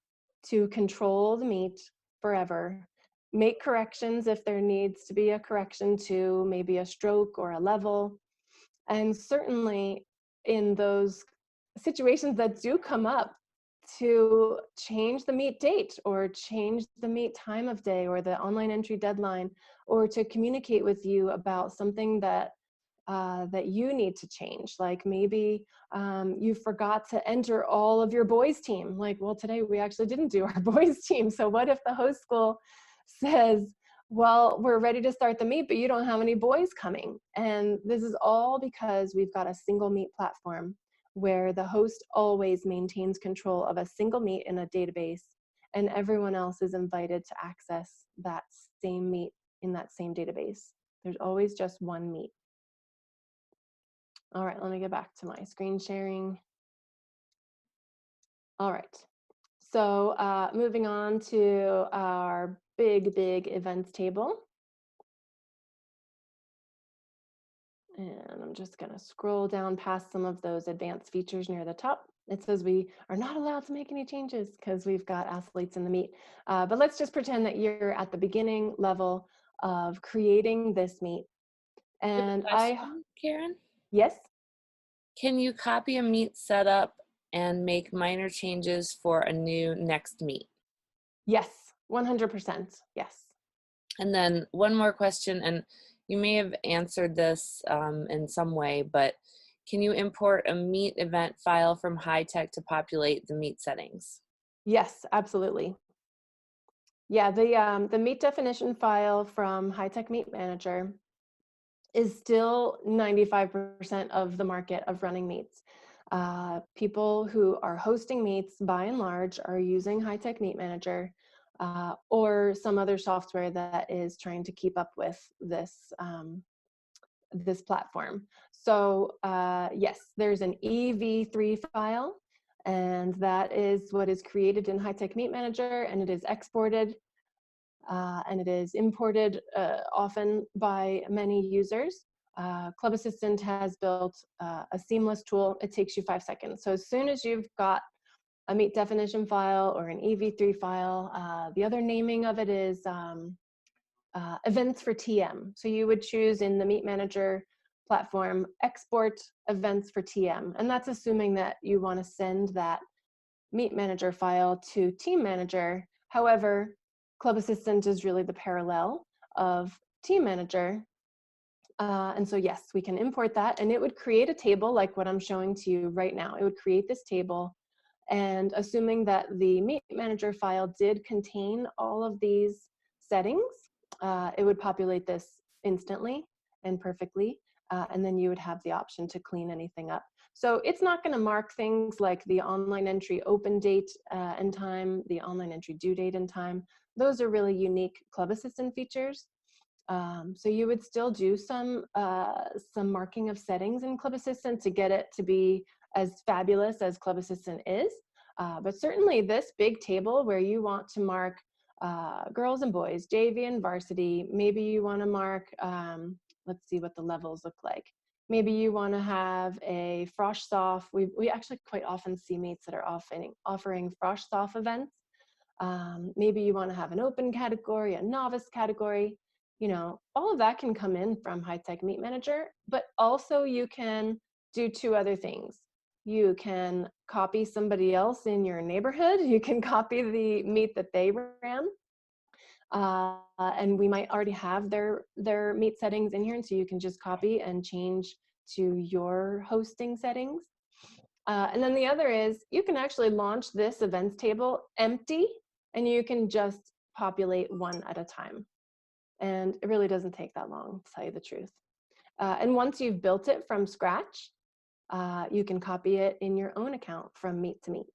to control the meet forever, make corrections if there needs to be a correction to maybe a stroke or a level. And certainly in those situations that do come up, to change the meet date or change the meet time of day or the online entry deadline, or to communicate with you about something that you need to change. Like maybe you forgot to enter all of your boys team. Like, well, today we actually didn't do our boys team. So what if the host school says, well, we're ready to start the meet, but you don't have any boys coming? And this is all because we've got a single meet platform where the host always maintains control of a single meet in a database, and everyone else is invited to access that same meet in that same database. There's always just one meet. All right, let me get back to my screen sharing. All right, so moving on to our big events table. And I'm just gonna scroll down past some of those advanced features near the top. It says we are not allowed to make any changes because we've got athletes in the meet. But let's just pretend that you're at the beginning level of creating this meet. And Question, Karen? yes? Can you copy a meet setup and make minor changes for a new next meet? Yes, 100%. Yes. And then one more question, and you may have answered this in some way, but can you import a meet event file from high tech to populate the meet settings? Yes, absolutely. Yeah, the meet definition file from High-Tech Meet Manager is still 95% of the market of running meets. People who are hosting meets, by and large, are using High-Tech Meet Manager or some other software that is trying to keep up with this platform. So yes, there's an EV3 file, and that is what is created in High-Tech Meet Manager, and it is exported and it is imported often by many users. Club Assistant has built a seamless tool. It takes you 5 seconds. So as soon as you've got a meet definition file or an EV3 file, the other naming of it is events for TM. So you would choose in the Meet Manager platform, export events for TM. And that's assuming that you want to send that Meet Manager file to Team Manager. However, Club Assistant is really the parallel of Team Manager. And so yes, we can import that, and it would create a table like what I'm showing to you right now. It would create this table, and assuming that the Meet Manager file did contain all of these settings, it would populate this instantly and perfectly, and then you would have the option to clean anything up. So it's not going to mark things like the online entry open date and time, the online entry due date and time. Those are really unique Club Assistant features. So you would still do some marking of settings in Club Assistant to get it to be as fabulous as Club Assistant is. But certainly this big table where you want to mark girls and boys, JV and varsity, maybe you want to mark, let's see what the levels look like. Maybe you want to have a Frosh Soft. We actually quite often see meets that are offering Frosh Soft events. Maybe you want to have an open category, a novice category. You know, all of that can come in from High-Tech Meet Manager, but also you can do two other things. You can copy somebody else in your neighborhood. You can copy the meet that they ran. And we might already have their meet settings in here, and so you can just copy and change to your hosting settings. And then the other is you can actually launch this events table empty, and you can just populate one at a time. And it really doesn't take that long, to tell you the truth. And once you've built it from scratch, you can copy it in your own account from Meet to Meet.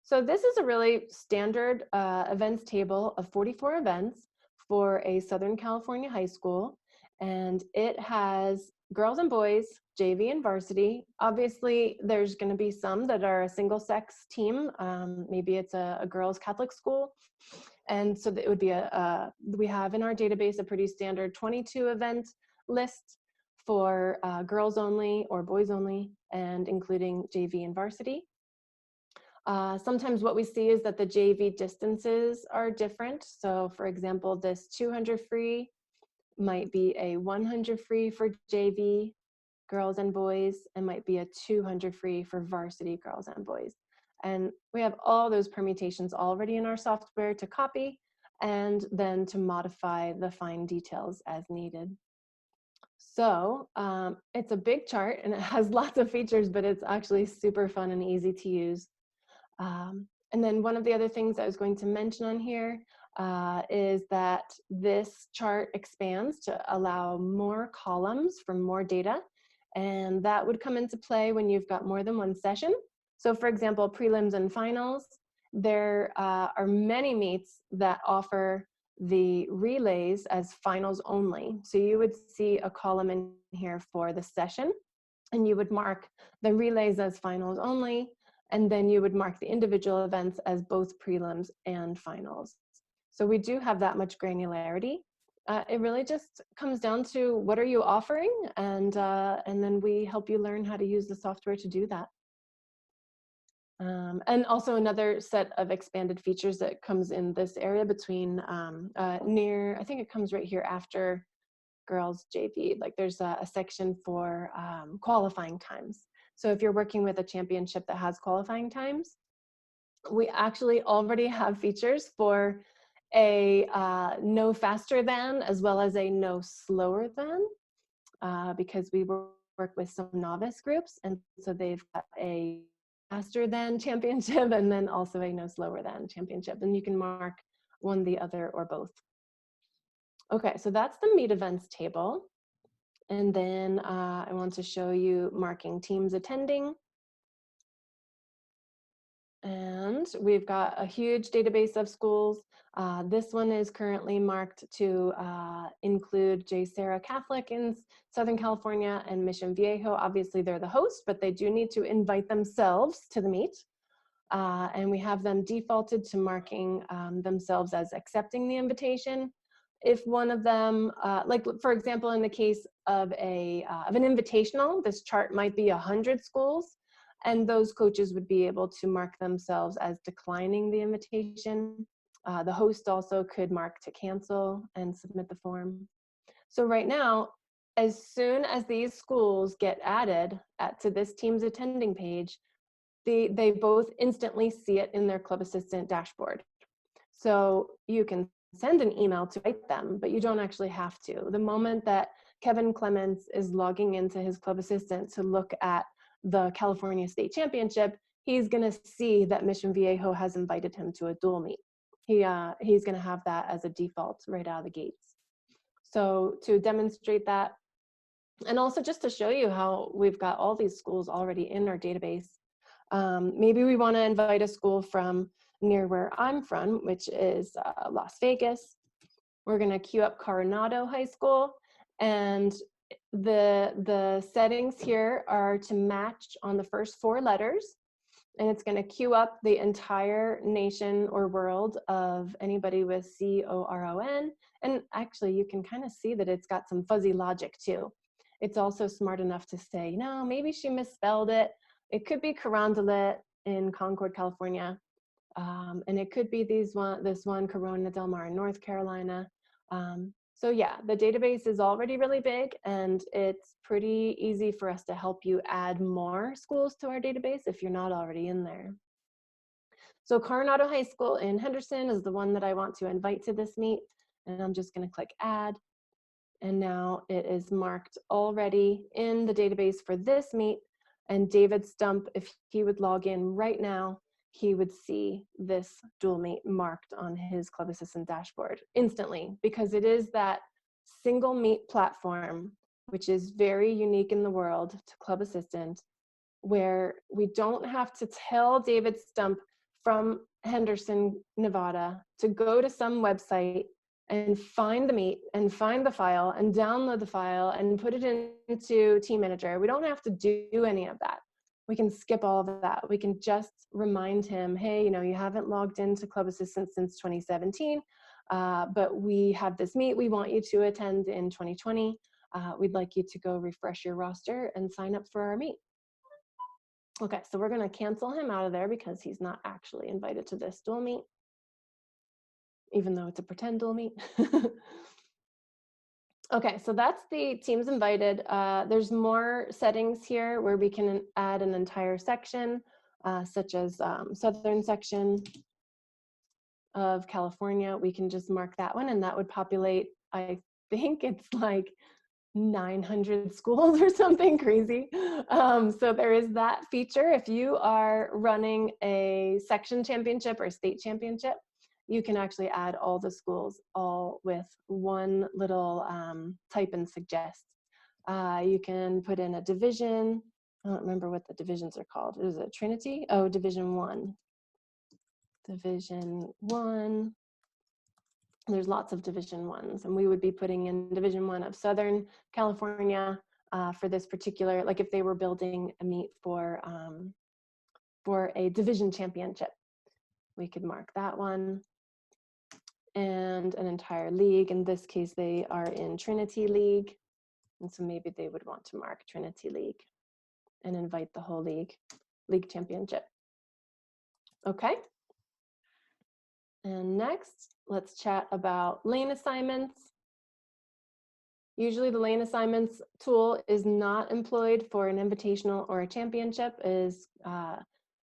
So this is a really standard events table of 44 events for a Southern California high school. And it has girls and boys, JV and varsity. Obviously, there's going to be some that are a single sex team. Maybe it's a girls' Catholic school. And so it would be we have in our database a pretty standard 22 event list for girls only or boys only, and including JV and varsity. Sometimes what we see is that the JV distances are different. So for example, this 200 free might be a 100 free for JV girls and boys, and might be a 200 free for varsity girls and boys. And we have all those permutations already in our software to copy and then to modify the fine details as needed. So it's a big chart and it has lots of features, but it's actually super fun and easy to use. And then one of the other things I was going to mention on here is that this chart expands to allow more columns from more data. And that would come into play when you've got more than one session. So for example, prelims and finals, there are many meets that offer the relays as finals only. So you would see a column in here for the session, and you would mark the relays as finals only, and then you would mark the individual events as both prelims and finals. So we do have that much granularity. It really just comes down to what are you offering, and then we help you learn how to use the software to do that. And also another set of expanded features that comes in this area between I think it comes right here after girls JV, like there's a section for qualifying times. So if you're working with a championship that has qualifying times, we actually already have features for a no faster than as well as a no slower than, because we work with some novice groups, and so they've got a faster than championship and then also a no slower than championship, and you can mark one, the other, or both. Okay, so that's the meet events table. And then I want to show you marking teams attending. And we've got a huge database of schools. This one is currently marked to include J. Sarah Catholic in Southern California and Mission Viejo. Obviously, they're the host, but they do need to invite themselves to the meet. And we have them defaulted to marking themselves as accepting the invitation. If one of them, like for example, in the case of an invitational, this chart might be 100 schools, and those coaches would be able to mark themselves as declining the invitation. The host also could mark to cancel and submit the form. So right now, as soon as these schools get added to this team's attending page, they both instantly see it in their club assistant dashboard. So you can send an email to invite them, but you don't actually have to. The moment that Kevin Clements is logging into his club assistant to look at the California State Championship, he's going to see that Mission Viejo has invited him to a dual meet. He's going to have that as a default right out of the gates. So to demonstrate that, and also just to show you how we've got all these schools already in our database, maybe we want to invite a school from near where I'm from, which is Las Vegas. We're going to queue up Coronado High School, and the settings here are to match on the first 4 letters, and it's going to queue up the entire nation or world of anybody with CORON. And actually, you can kind of see that it's got some fuzzy logic too. It's also smart enough to say, no, maybe she misspelled it. It could be Carondelet in Concord, California. And it could be this one, Corona Del Mar in North Carolina. So yeah, the database is already really big, and it's pretty easy for us to help you add more schools to our database if you're not already in there. So Coronado High School in Henderson is the one that I want to invite to this meet, and I'm just going to click add. And now it is marked already in the database for this meet. And David Stump, if he would log in right now, he would see this dual meet marked on his Club Assistant dashboard instantly, because it is that single meet platform, which is very unique in the world to Club Assistant, where we don't have to tell David Stump from Henderson, Nevada, to go to some website and find the meet and find the file and download the file and put it into Team Manager. We don't have to do any of that. We can skip all of that. We can just remind him, hey, you haven't logged into Club Assistant since 2017, but we have this meet we want you to attend in 2020. We'd like you to go refresh your roster and sign up for our meet. Okay, so we're going to cancel him out of there because he's not actually invited to this dual meet, even though it's a pretend dual meet. Okay, so that's the teams invited. There's more settings here where we can add an entire section, such as southern section of California. We can just mark that one, and that would populate, I think it's like 900 schools or something crazy. So there is that feature. If you are running a section championship or state championship, you can actually add all the schools all with one little type and suggest. You can put in a division. I don't remember what the divisions are called. Is it Trinity? Oh, Division 1. Division 1. There's lots of Division 1s, and we would be putting in Division 1 of Southern California for this particular, like if they were building a meet for a division championship, we could mark that one. And an entire league. In this case, they are in Trinity League, and so maybe they would want to mark Trinity League and invite the whole league championship. Okay. And next, let's chat about lane assignments. Usually the lane assignments tool is not employed for an invitational or a championship, is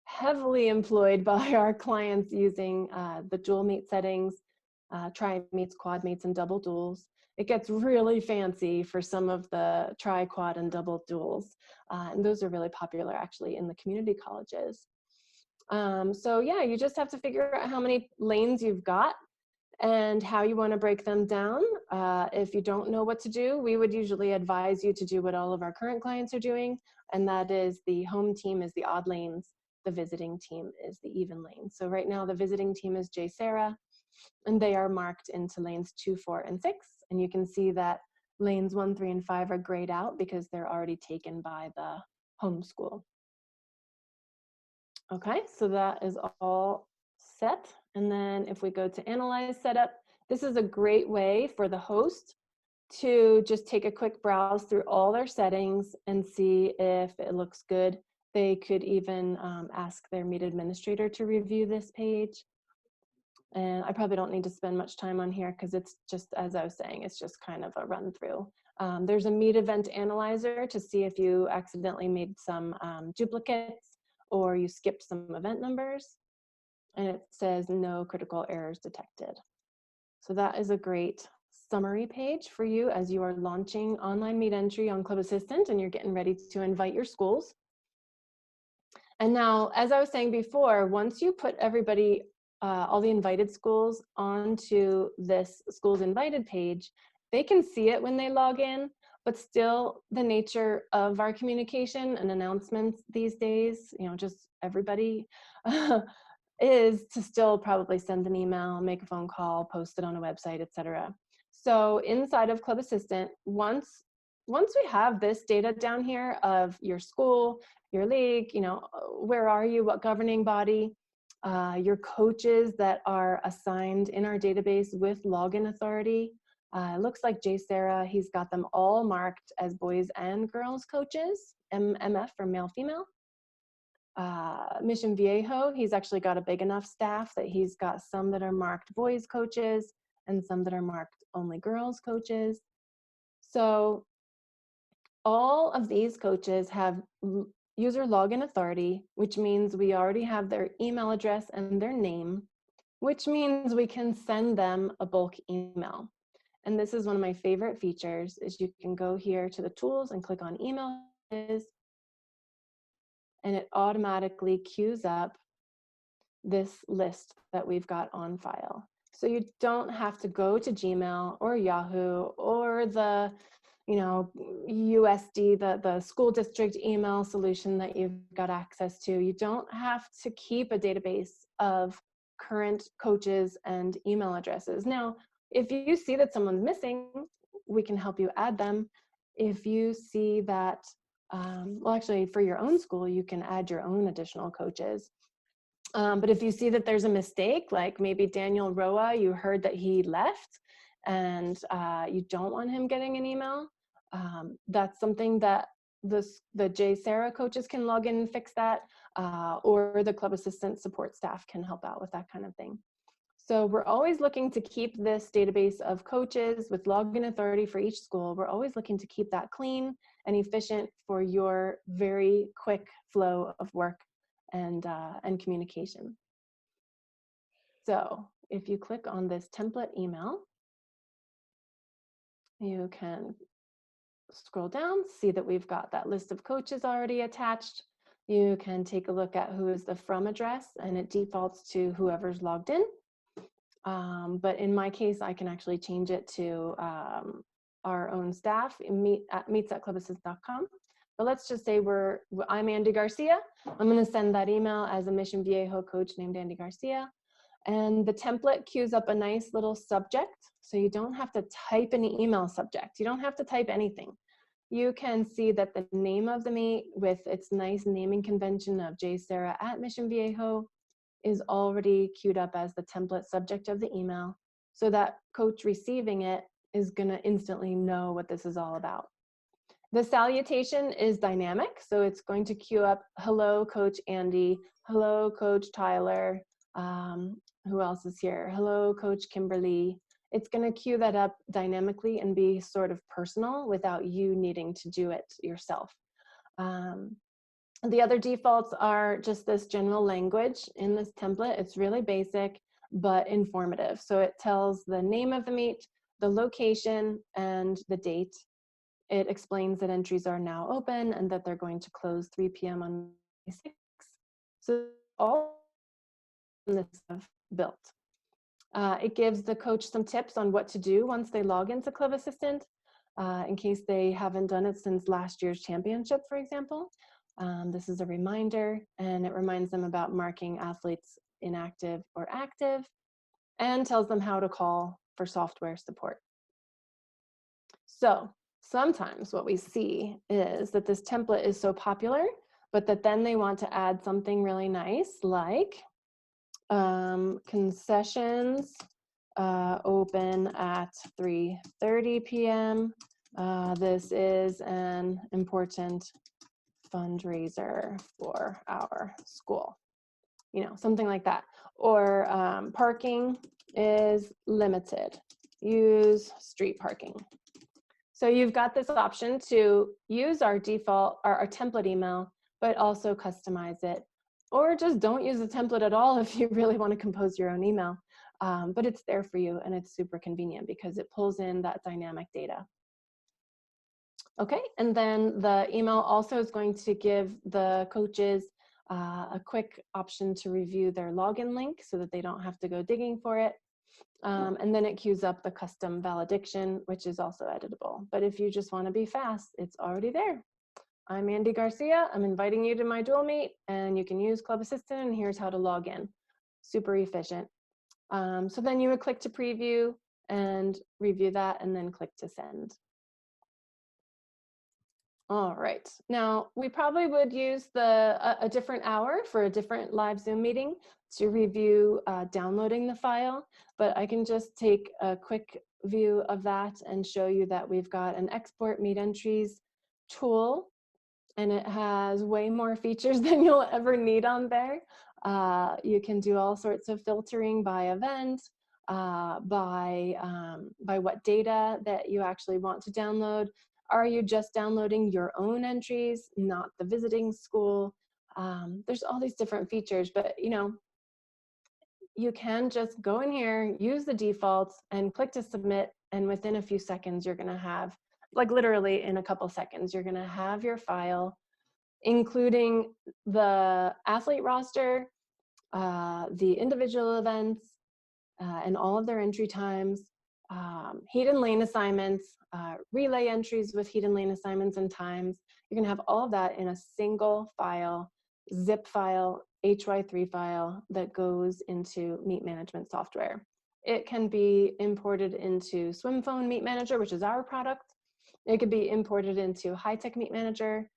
heavily employed by our clients using the dual meet settings, tri meets, quad meets, and double duels. It gets really fancy for some of the tri, quad, and double duels. And those are really popular actually in the community colleges. So yeah, you just have to figure out how many lanes you've got and how you want to break them down. If you don't know what to do, we would usually advise you to do what all of our current clients are doing, and that is the home team is the odd lanes, the visiting team is the even lanes. So right now the visiting team is J. Sarah, and they are marked into lanes 2, 4, and 6. And you can see that lanes 1, 3, and 5 are grayed out because they're already taken by the home school. Okay, so that is all set. And then if we go to Analyze Setup, this is a great way for the host to just take a quick browse through all their settings and see if it looks good. They could even ask their Meet administrator to review this page. And I probably don't need to spend much time on here because it's just, as I was saying, it's just kind of a run through. There's a Meet event analyzer to see if you accidentally made some duplicates or you skipped some event numbers. And it says no critical errors detected. So that is a great summary page for you as you are launching online Meet entry on Club Assistant and you're getting ready to invite your schools. And now, as I was saying before, once you put everybody, all the invited schools onto this schools invited page, they can see it when they log in, but still the nature of our communication and announcements these days, you know, just everybody is to still probably send an email, make a phone call, post it on a website, etc. So inside of Club Assistant, once we have this data down here of your school, your league, you know, where are you, what governing body, your coaches that are assigned in our database with login authority. It looks like J. Sarah, he's got them all marked as boys and girls coaches, MF for male, female. Mission Viejo, he's actually got a big enough staff that he's got some that are marked boys coaches and some that are marked only girls coaches. So all of these coaches have user login authority, which means we already have their email address and their name, which means we can send them a bulk email. And this is one of my favorite features is you can go here to the tools and click on email, and it automatically queues up this list that we've got on file. So you don't have to go to Gmail or Yahoo or the, you know, USD, the school district email solution that you've got access to. You don't have to keep a database of current coaches and email addresses. Now, if you see that someone's missing, we can help you add them. If you see that, well, actually for your own school, you can add your own additional coaches. But if you see that there's a mistake, like maybe Daniel Roa, you heard that he left and you don't want him getting an email, that's something that the J. Sarah coaches can log in and fix that, or the Club Assistant support staff can help out with that kind of thing. So we're always looking to keep this database of coaches with login authority for each school. We're always looking to keep that clean and efficient for your very quick flow of work and communication. So if you click on this template email, you can scroll down, see that we've got that list of coaches already attached. You can take a look at who is the from address, and it defaults to whoever's logged in. But in my case, I can actually change it to our own staff, meets@clubassistant.com. But let's just say I'm Andy Garcia. I'm going to send that email as a Mission Viejo coach named Andy Garcia. And the template queues up a nice little subject. So you don't have to type an email subject. You don't have to type anything. You can see that the name of the meet with its nice naming convention of J. Sarah at Mission Viejo is already queued up as the template subject of the email. So that coach receiving it is going to instantly know what this is all about. The salutation is dynamic, so it's going to queue up, hello, Coach Andy, hello, Coach Tyler, who else is here? Hello, Coach Kimberly. it's going to queue that up dynamically and be sort of personal without you needing to do it yourself. The other defaults are just this general language in this template. It's really basic, but informative. So it tells the name of the meet, the location, and the date. It explains that entries are now open and that they're going to close 3 p.m. on May 6th. So all this stuff built. It gives the coach some tips on what to do once they log into Club Assistant, in case they haven't done it since last year's championship, for example. This is a reminder, and it reminds them about marking athletes inactive or active, and tells them how to call for software support. So sometimes what we see is that this template is so popular, but that then they want to add something really nice like concessions open at 3:30 p.m. This is an important fundraiser for our school, you know, something like that. Or parking is limited. Use street parking. So you've got this option to use our default, our template email, but also customize it. Or just don't use the template at all if you really want to compose your own email. But it's there for you, and it's super convenient because it pulls in that dynamic data. Okay, and then the email also is going to give the coaches a quick option to review their login link so that they don't have to go digging for it. And then it queues up the custom valediction, which is also editable. But if you just want to be fast, it's already there. I'm Andy Garcia. I'm inviting you to my dual meet, and you can use Club Assistant, and here's how to log in. Super efficient. So then you would click to preview and review that, and then click to send. All right, now we probably would use a different hour for a different live Zoom meeting to review downloading the file, but I can just take a quick view of that and show you that we've got an export meet entries tool, and it has way more features than you'll ever need on there. You can do all sorts of filtering by event, by what data that you actually want to download. Are you just downloading your own entries, not the visiting school? There's all these different features, but you know, you can just go in here, use the defaults, and click to submit, and within a few seconds, you're gonna have, like literally in a couple seconds, you're gonna have your file, including the athlete roster, the individual events, and all of their entry times, heat and lane assignments, relay entries with heat and lane assignments and times. You're gonna have all of that in a single file, zip file, HY3 file that goes into Meet Management software. It can be imported into SwimPhone Meet Manager, which is our product. It could be imported into High-Tech Meet Manager.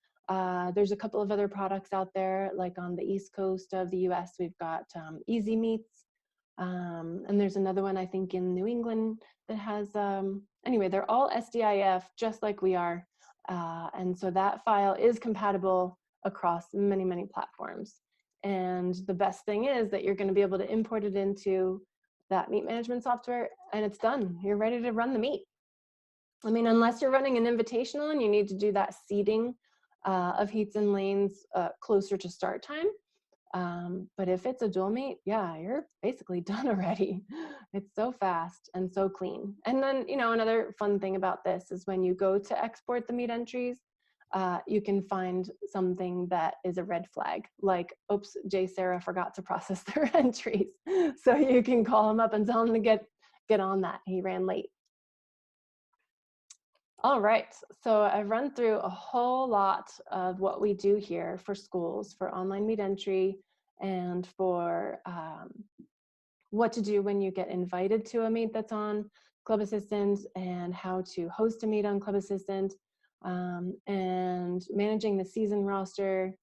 There's a couple of other products out there, like on the East Coast of the US, we've got Easy Meets. And there's another one, I think, in New England that has, anyway, they're all SDIF, just like we are. And so that file is compatible across many, many platforms. And the best thing is that you're going to be able to import it into that meet management software, and it's done. You're ready to run the meet. I mean, unless you're running an invitational and you need to do that seeding of heats and lanes closer to start time. But if it's a dual meet, yeah, you're basically done already. It's so fast and so clean. And then, you know, another fun thing about this is when you go to export the meet entries, you can find something that is a red flag, like, oops, Jay Sarah forgot to process their entries. So you can call him up and tell him to get on that. He ran late. All right, so I've run through a whole lot of what we do here for schools, for online meet entry, and for what to do when you get invited to a meet that's on Club Assistant, and how to host a meet on Club Assistant, and managing the season roster,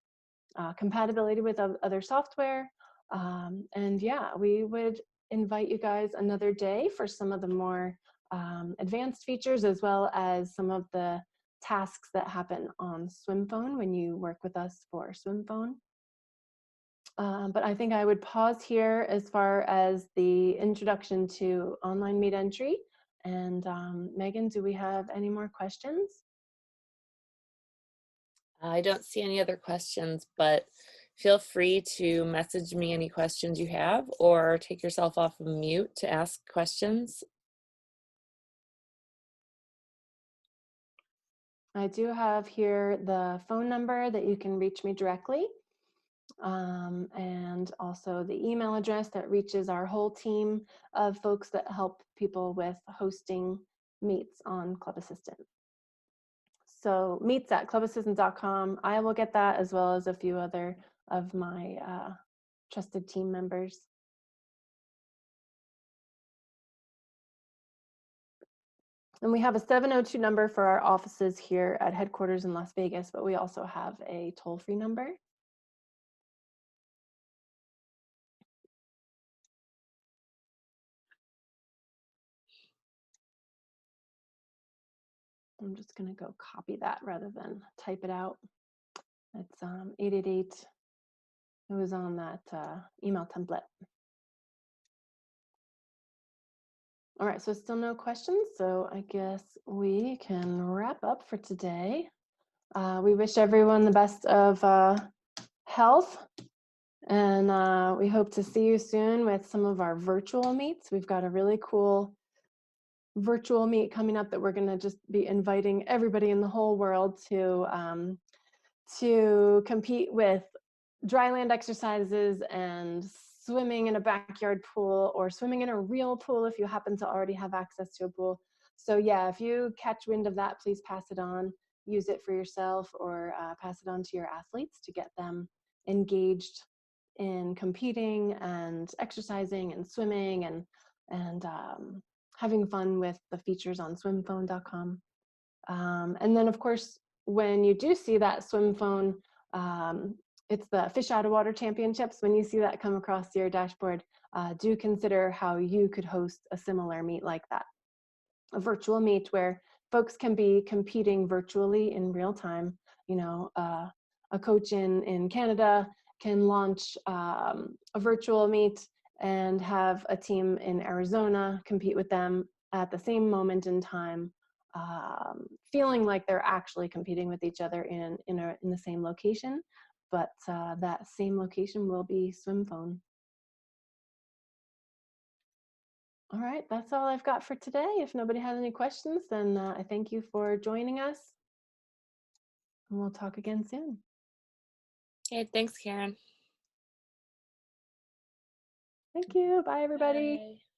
compatibility with other software. And yeah, we would invite you guys another day for some of the more advanced features, as well as some of the tasks that happen on SwimPhone when you work with us for SwimPhone. But I think I would pause here as far as the introduction to online meet entry. And Megan, do we have any more questions? I don't see any other questions, but feel free to message me any questions you have or take yourself off of mute to ask questions. I do have here the phone number that you can reach me directly, and also the email address that reaches our whole team of folks that help people with hosting meets on Club Assistant. So meets@clubassistant.com. I will get that, as well as a few other of my trusted team members. And we have a 702 number for our offices here at headquarters in Las Vegas, but we also have a toll-free number. I'm just going to go copy that rather than type it out. It's 888. It was on that email template. All right, so still no questions. So I guess we can wrap up for today. We wish everyone the best of health, and we hope to see you soon with some of our virtual meets. We've got a really cool virtual meet coming up that we're going to just be inviting everybody in the whole world to compete with dryland exercises and swimming in a backyard pool, or swimming in a real pool if you happen to already have access to a pool. So yeah, if you catch wind of that, please pass it on, use it for yourself, or pass it on to your athletes to get them engaged in competing and exercising and swimming and having fun with the features on swimphone.com. And then, of course, when you do see that swim phone, it's the Fish Out of Water Championships. When you see that come across your dashboard, do consider how you could host a similar meet like that. A virtual meet where folks can be competing virtually in real time. You know, a coach in Canada can launch a virtual meet and have a team in Arizona compete with them at the same moment in time, feeling like they're actually competing with each other in the same location, but that same location will be swim phone. All right, that's all I've got for today. If nobody has any questions, then I thank you for joining us, and we'll talk again soon. Okay, thanks, Karen. Thank you. Bye, everybody. Bye.